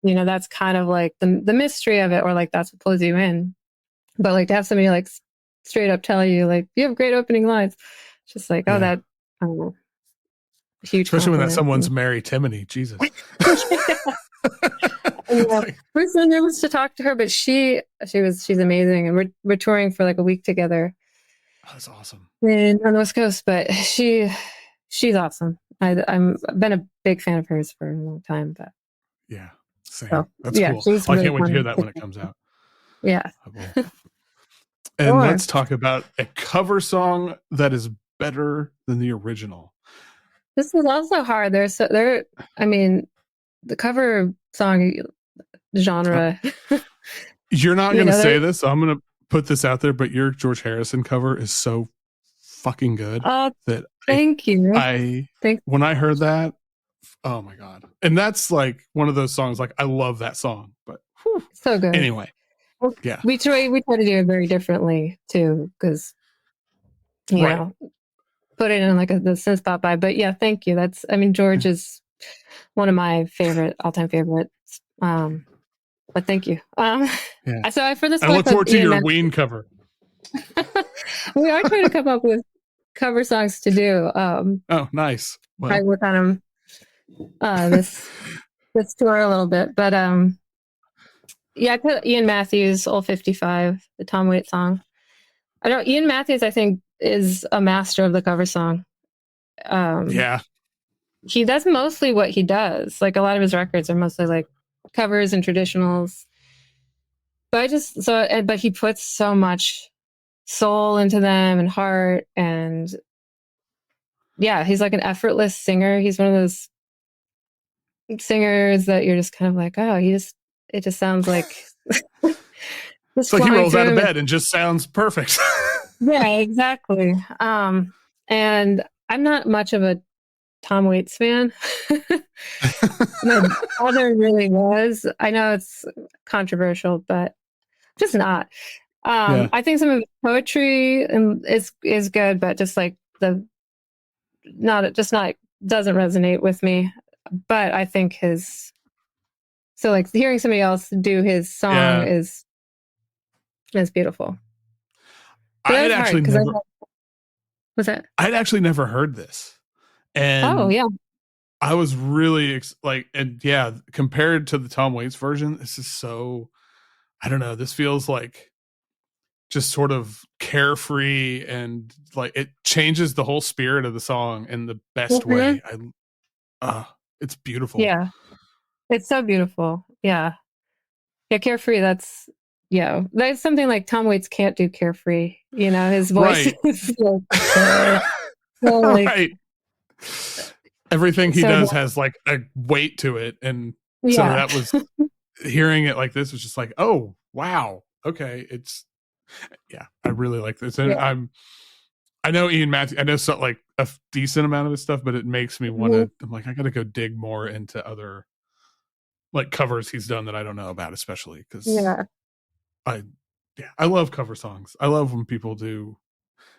that's kind of like the mystery of it, or like that's what pulls you in. But like to have somebody like straight up tell you like you have great opening lines, it's just like, oh, that huge. Especially when that someone's Mary Timony. Jesus. We're so nervous to talk to her, but she's amazing, and we're touring for like a week together. That's awesome. On the West Coast, but she's awesome. I've been a big fan of hers for a long time, but yeah, same. So, that's cool. I can't wait to hear that when it comes out. Yeah. And let's talk about a cover song that is better than the original. This is also hard. I mean, the cover song genre. You're not going to say this, so I'm going to put this out there, but your George Harrison cover is so fucking good. That thank you. When I heard that, oh my God. And that's like one of those songs, like I love that song, but so good. Anyway. Yeah. We try to do it very differently too, because you know, put it in like the synth pop vibe. But yeah, thank you. George is one of my all-time favorites. But thank you. So for this, I look forward to your Ween cover. We are trying to come up with cover songs to do. Oh, nice. I Well, work on them this tour a little bit, but yeah, I put Ian Matthews' "Old 55," the Tom Waits song. I don't. Ian Matthews, I think, is a master of the cover song. yeah. He does mostly what he does. Like a lot of his records are mostly like covers and traditionals. But but he puts so much soul into them and heart, and yeah, he's like an effortless singer. He's one of those singers that you're just kind of like, oh, it just sounds like It's like he rolls out of bed and just sounds perfect. Yeah, exactly. And I'm not much of a Tom Waits fan. My father really was. I know it's controversial, but just not. Yeah. I think some of his poetry is good, but just like not doesn't resonate with me. But I think so like hearing somebody else do his song is beautiful. But I had actually never. What's that? I had actually never heard this, and oh yeah, I was really and yeah, compared to the Tom Waits version, this is so. I don't know. This feels like just sort of carefree, and like it changes the whole spirit of the song in the best way. It's beautiful. Yeah, it's so beautiful. Yeah, carefree. That's something like Tom Waits can't do carefree. You know, his voice is right. Everything he does has like a weight to it, and so that was hearing it like this was just like, oh wow, okay, it's I really like this, and I know Ian Matthews. I know like a decent amount of his stuff, but it makes me want to. I'm like, I got to go dig more into other like covers he's done that I don't know about, especially because I love cover songs. I love when people do,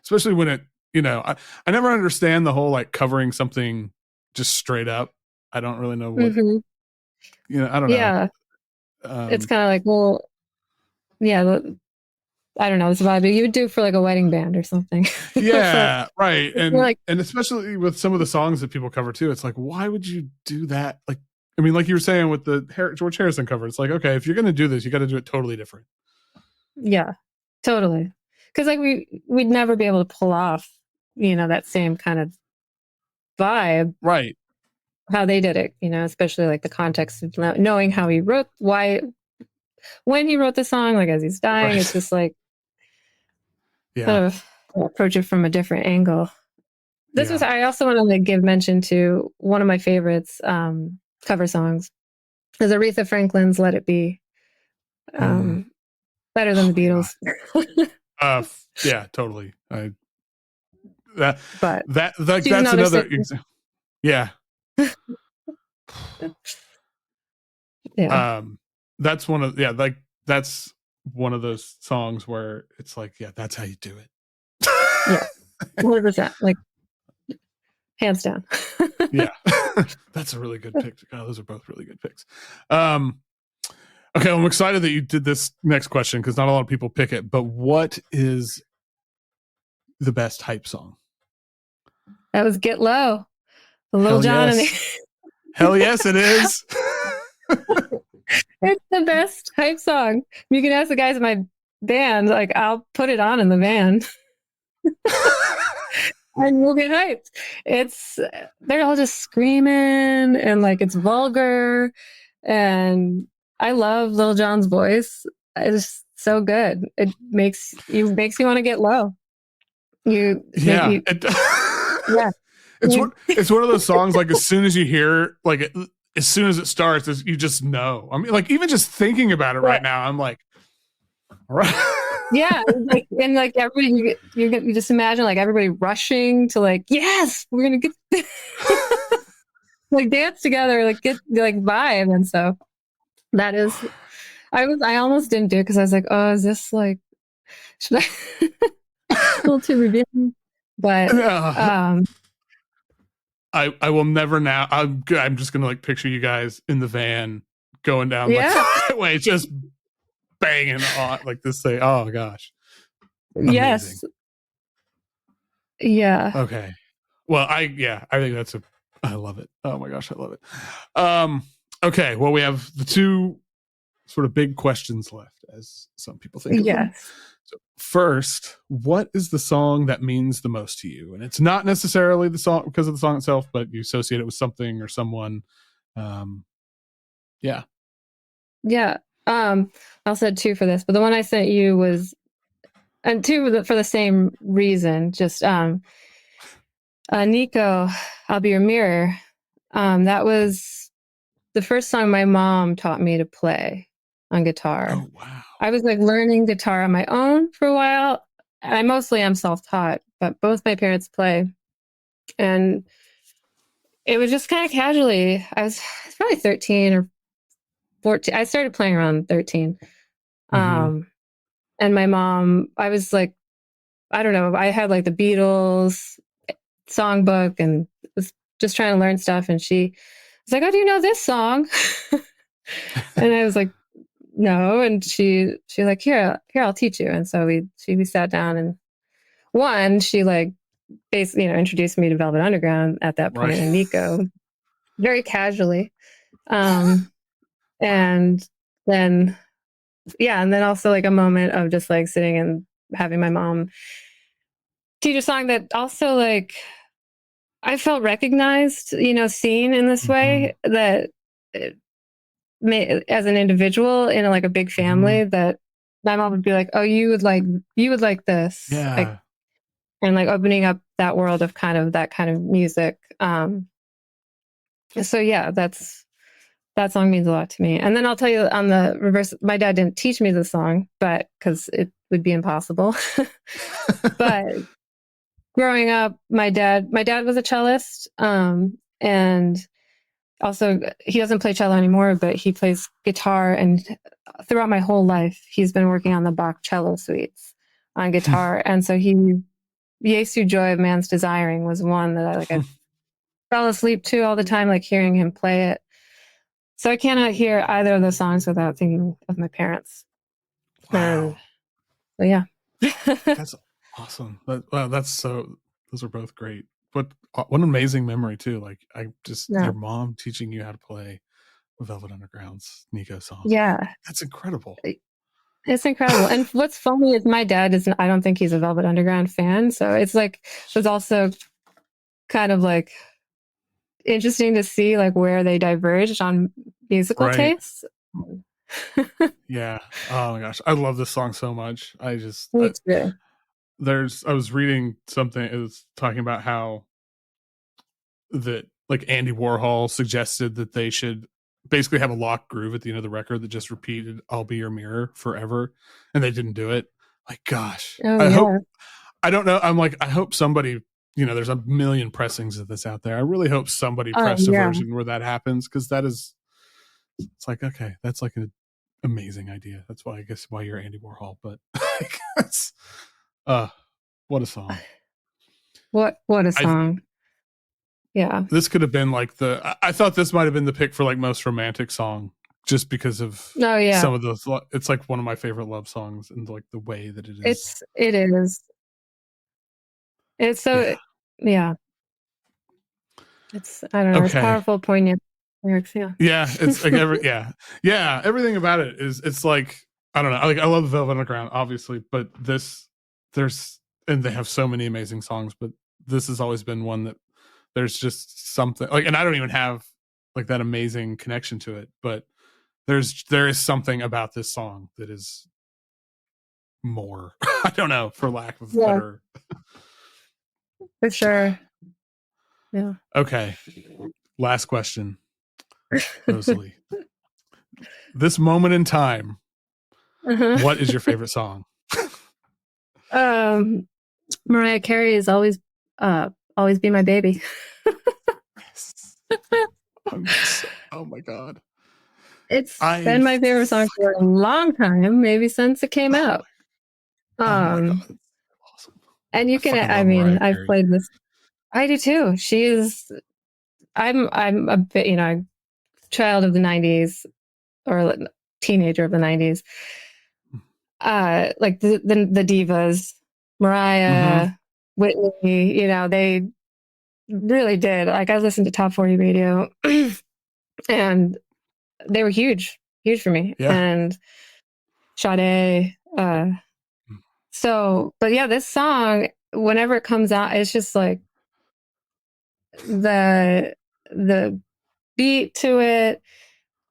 especially when it. I never understand the whole like covering something just straight up. I don't really know what. I don't know. Yeah, it's kind of like, well, yeah. I don't know. It's about you would do for like a wedding band or something. Yeah, right. And especially with some of the songs that people cover too, it's like, why would you do that? Like, I mean, like you were saying with the George Harrison cover, it's like, okay, if you're going to do this, you got to do it totally different. Yeah, totally. Because like we'd never be able to pull off, that same kind of vibe, right? How they did it, especially like the context of knowing how he wrote, when he wrote the song, like as he's dying, right. It's just like, kind of approach it from a different angle. I also want to give mention to one of my favorites cover songs is Aretha Franklin's "Let It Be." Better than the Beatles. Yeah, totally. But that's another example. Yeah. Yeah. That's one of that's one of those songs where it's like, yeah, that's how you do it. Yeah. 100%. Like hands down. Yeah. That's a really good pick. Oh, those are both really good picks. Okay, I'm excited that you did this next question because not a lot of people pick it, but what is the best hype song? That was Get Low. The Lil Jon and Hell yes, it is. It's the best hype song. You can ask the guys in my band, like I'll put it on in the van. And we'll get hyped. They're all just screaming and like it's vulgar. And I love Lil Jon's voice. It's so good. It makes you want to get low. Yeah. It's one of those songs like as soon as you hear as soon as it starts, you just know. I mean, like even just thinking about it right now, I'm like, all right. Yeah, and everybody, you just imagine like everybody rushing to like, yes, we're gonna get like dance together, like get like vibe, and so that is. I almost didn't do it because I was like, oh, is this like should I a little too revealing? But I will never now. I'm just gonna like picture you guys in the van going down the highway, just banging on like this thing. Oh gosh. Amazing. Yes. Yeah. Okay. Well, I think I love it. Oh my gosh, I love it. Okay, well, we have the two sort of big questions left, as some people think of them. Yes. So first, what is the song that means the most to you? And it's not necessarily the song because of the song itself, but you associate it with something or someone. Um, yeah. Yeah. I'll said two for this, but the one I sent you was, and two for the same reason, just Nico, I'll Be Your Mirror. That was the first song my mom taught me to play on guitar. Oh wow. I was like learning guitar on my own for a while. I mostly am self-taught, but both my parents play. And it was just kind of casually. I was probably 13 or 14. I started playing around 13. Mm-hmm. And my mom, I was like, I don't know, I had like the Beatles songbook and was just trying to learn stuff. And she was like, "Oh, do you know this song?" And I was like, "No." And she was like, here, I'll teach you. And so we sat down, and she like basically, introduced me to Velvet Underground at that point, Right. and Nico very casually. And then, yeah. And then also like a moment of just like sitting and having my mom teach a song that also like I felt recognized, seen in this Mm-hmm. way, that as an individual in like a big Mm-hmm. family, that my mom would be like, "Oh, you would like this," like, Yeah. and like opening up that world of kind of that kind of music. So yeah, that song means a lot to me. And then I'll tell you on the reverse, my dad didn't teach me the song, but because it would be impossible. But growing up, my dad was a cellist, and also he doesn't play cello anymore, but he plays guitar. And throughout my whole life, he's been working on the Bach cello suites on guitar. And so Jesu Joy of Man's Desiring was one that I fell asleep to all the time, like hearing him play it. So I cannot hear either of those songs without thinking of my parents. And Wow. so yeah. That's awesome. Wow, those are both great. But what an amazing memory too. Like your No. mom teaching you how to play Velvet Underground's Nico song. Yeah. That's incredible. It's incredible. And what's funny is my dad isn't, I don't think he's a Velvet Underground fan. So it's also kind of like interesting to see like where they diverged on musical Right. tastes. Yeah. Oh my gosh. I love this song so much. Me too. I was reading something, it was talking about how that like Andy Warhol suggested that they should basically have a locked groove at the end of the record that just repeated "I'll be your mirror" forever, and they didn't do it. Like, gosh, Oh yeah. I don't know. I'm like, I hope somebody, there's a million pressings of this out there. I really hope somebody Oh pressed a yeah. version where that happens, because it's like, okay, that's like an amazing idea. That's why I guess why you're Andy Warhol, but that's uh, what a song. What a I song. Yeah. This could have been like I thought this might have been the pick for like most romantic song, just because of Oh yeah. some of those. It's like one of my favorite love songs, and like the way that it is. It is. It's so Yeah. yeah. It's, I don't know, it's Okay. powerful, poignant lyrics. Yeah. Yeah. It's like yeah. Everything about it is. It's like, I don't know. Like, I love Velvet Underground, obviously, but there's and they have so many amazing songs, but this has always been one that there's just something like, and I don't even have like that amazing connection to it, but there is something about this song that is more. I don't know, for lack of Yeah, better. for sure. Yeah. Okay, last question, Rosalie. This moment in time, Uh-huh. what is your favorite song? um Mariah Carey is always be my baby. Yes. Oh my god. It's I been my favorite song for a long time, maybe since it came oh out. my god. Um, Awesome. and you I can, fucking I love mean, Mariah I've Carey. played this. I do too. I'm a bit, child of the '90s, or like teenager of the '90s. Like the divas, Mm-hmm. Mariah. Whitney, they really did. Like, I listened to Top 40 Radio and they were huge for me. Yeah. And Sade. But yeah, this song, whenever it comes out, it's just like the beat to it,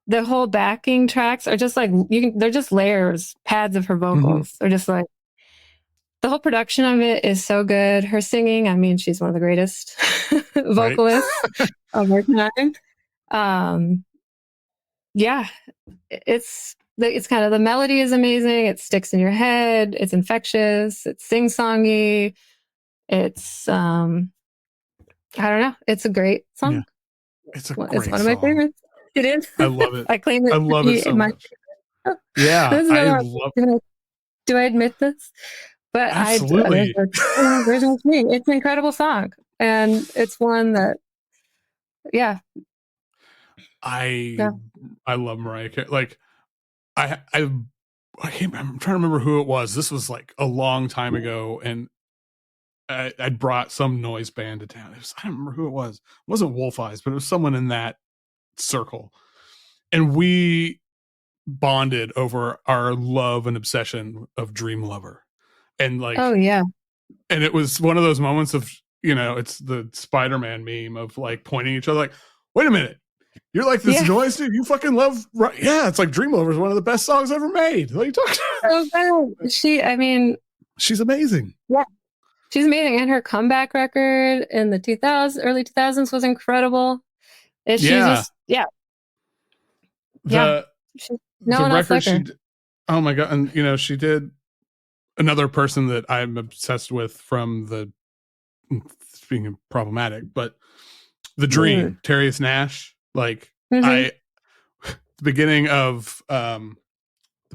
the whole backing tracks are just like they're just layers, pads of her vocals. They're just like the whole production of it is so good. Her singing, I mean, she's one of the greatest vocalists of our time. Yeah, it's kind of, the melody is amazing. It sticks in your head. It's infectious. It's sing-songy. It's I don't know. It's a great song. Yeah. It's one of my favorites. It is. I love it. I claim it. I love it so much. Yeah, I love it. Do I admit this? But absolutely. It's an incredible song, and it's one that, yeah. I love Mariah Carey. Like, I'm trying to remember who it was. This was like a long time ago, and I brought some noise band to town. I don't remember who it was. It wasn't Wolf Eyes, but it was someone in that circle. And we bonded over our love and obsession of Dream Lover. And like, oh yeah. And it was one of those moments of, it's the Spider-Man meme of like pointing at each other like, wait a minute. You're like this noise, dude. You fucking love, right? Yeah, it's like Dream Lover is one of the best songs ever made. What are you talking about? She's amazing. Yeah. She's amazing. And her comeback record in the early 2000s was incredible. The record oh my God. And, she did another person that I'm obsessed with from the, speaking of problematic, but The Dream, Terius Nash. Like, the beginning of the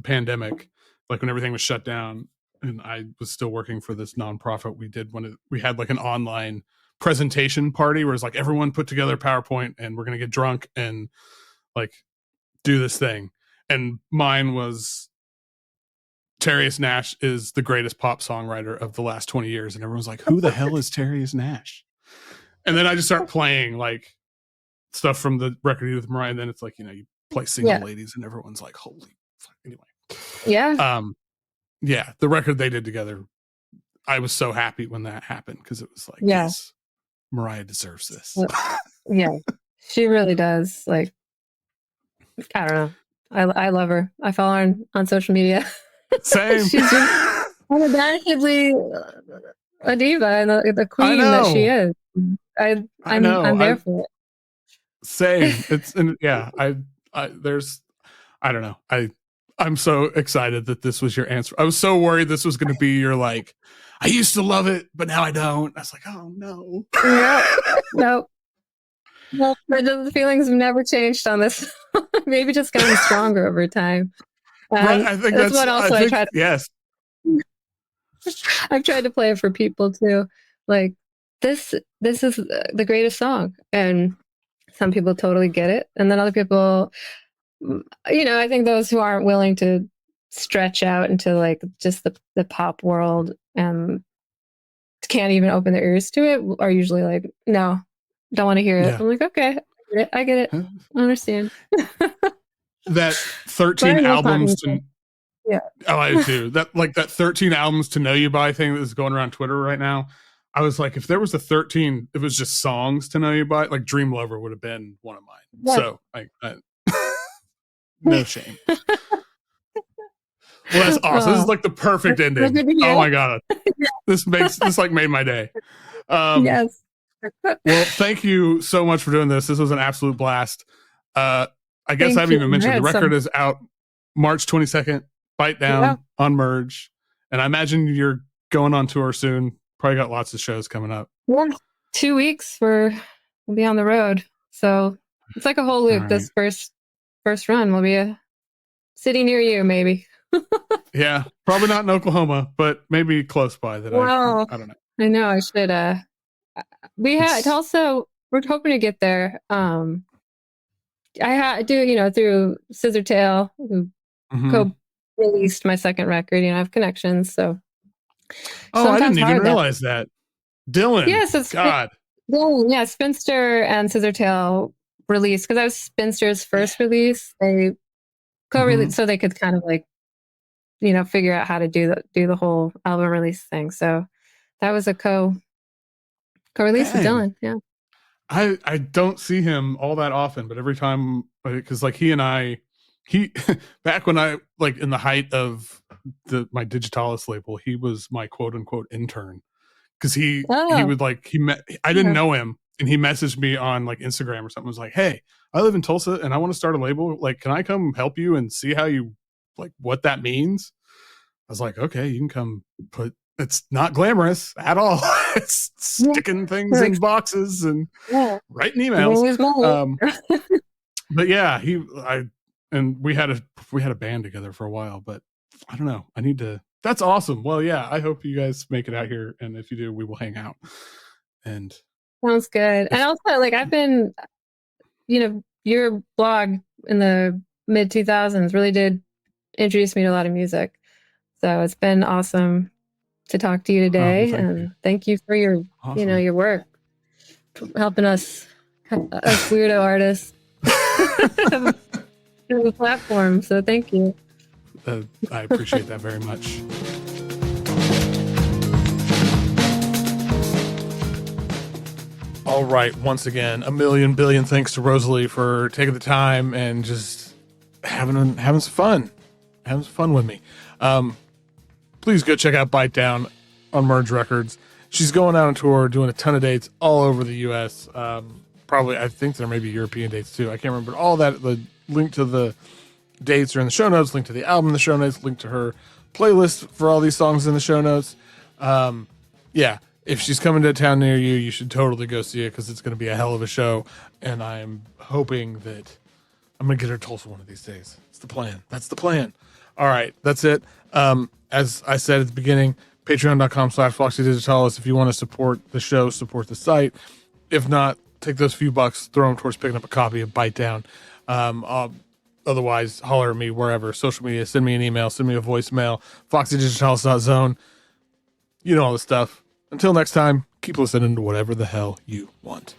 pandemic, like when everything was shut down, and I was still working for this nonprofit, we did we had like an online presentation party where it's like everyone put together a PowerPoint and we're going to get drunk and like do this thing. And mine was Terius Nash is the greatest pop songwriter of the last 20 years. And everyone's like, who the hell is Terius Nash? And then I just start playing like stuff from the record with Mariah. And then it's like, you play Single Ladies and everyone's like, holy fuck. Anyway. Yeah. Yeah, the record they did together, I was so happy when that happened because it was like, yes, Mariah deserves this. Yeah, she really does. Like, I don't know. I love her. I follow her on social media. Same. She's just unabashedly a diva and the queen that she is. I'm there for it. Same. I don't know. I'm so excited that this was your answer. I was so worried this was going to be your like, I used to love it, but now I don't. I was like, oh no. No. Well, the feelings have never changed on this. Maybe just gotten stronger over time. Right, I think that's what also I tried. Yes. I've tried to play it for people too. Like, this is the greatest song, and some people totally get it, and then other people, I think those who aren't willing to stretch out into like just the pop world and can't even open their ears to it are usually like, no, don't want to hear it. Yeah. I'm like, okay, I get it. I understand. That 13 albums to, oh, I do. That 13 albums to know you by thing that is going around Twitter right now. I was like, if there was a 13, it was just songs to know you by, like Dream Lover would have been one of mine. Yeah. So I no shame. Well, that's awesome. This is like the perfect ending. Oh my God. This like made my day. Yes. Well, thank you so much for doing this. This was an absolute blast. I guess I haven't even mentioned the record is out March 22nd. Bite Down on Merge. And I imagine you're going on tour soon. Probably got lots of shows coming up. Yeah. 2 weeks we'll be on the road. So it's like a whole loop. Right. This first run will be a city near you, maybe. Yeah, probably not in Oklahoma, but maybe close by. I don't know. I know. I should. We're hoping to get there. I do, through Scissortail, who co-released my second record. I have connections, so. Oh, I didn't even realize that. Dylan. Yes, it's God. yeah, Spinster and Scissortail released, because that was Spinster's first release. They co-released, so they could kind of like, you know, figure out how to do the whole album release thing. So that was a co-release with Dang. Dylan. Yeah. I don't see him all that often, but every time, because like he back when I, like in the height of my Digitalis label, he was my quote unquote intern, because he would like, I didn't know him, and he messaged me on like Instagram or something. Was like, hey, I live in Tulsa and I want to start a label. Like, can I come help you and see how you, like, what that means? I was like, okay, you can come put. It's not glamorous at all. It's sticking things in boxes and writing emails. But yeah, we had a band together for a while, but I don't know. I need to. That's awesome. Well, yeah, I hope you guys make it out here, and if you do, we will hang out. And sounds good. And also, like, I've been, you know, your blog in the mid 2000s really did introduce me to a lot of music. So it's been awesome to talk to you today, and thank you for your, you know, your work, helping us weirdo artists through the platform. So thank you. I appreciate that very much. All right, once again, a million billion thanks to Rosali for taking the time and just having some fun with me. Please go check out Bite Down on Merge Records. She's going out on tour, doing a ton of dates all over the U.S. Probably, I think there may be European dates too. I can't remember. All that, the link to the dates are in the show notes, link to the album in the show notes, link to her playlist for all these songs in the show notes. Yeah, if she's coming to a town near you, you should totally go see it, because it's going to be a hell of a show. And I'm hoping that I'm going to get her to Tulsa one of these days. It's the plan. That's the plan. All right, that's it. As I said at the beginning, patreon.com/Foxy Digitalis. If you want to support the show, support the site. If not, take those few bucks, throw them towards picking up a copy of Bite Down. Otherwise, holler at me wherever. Social media, send me an email, send me a voicemail, foxydigitalis.zone. You know all the stuff. Until next time, keep listening to whatever the hell you want.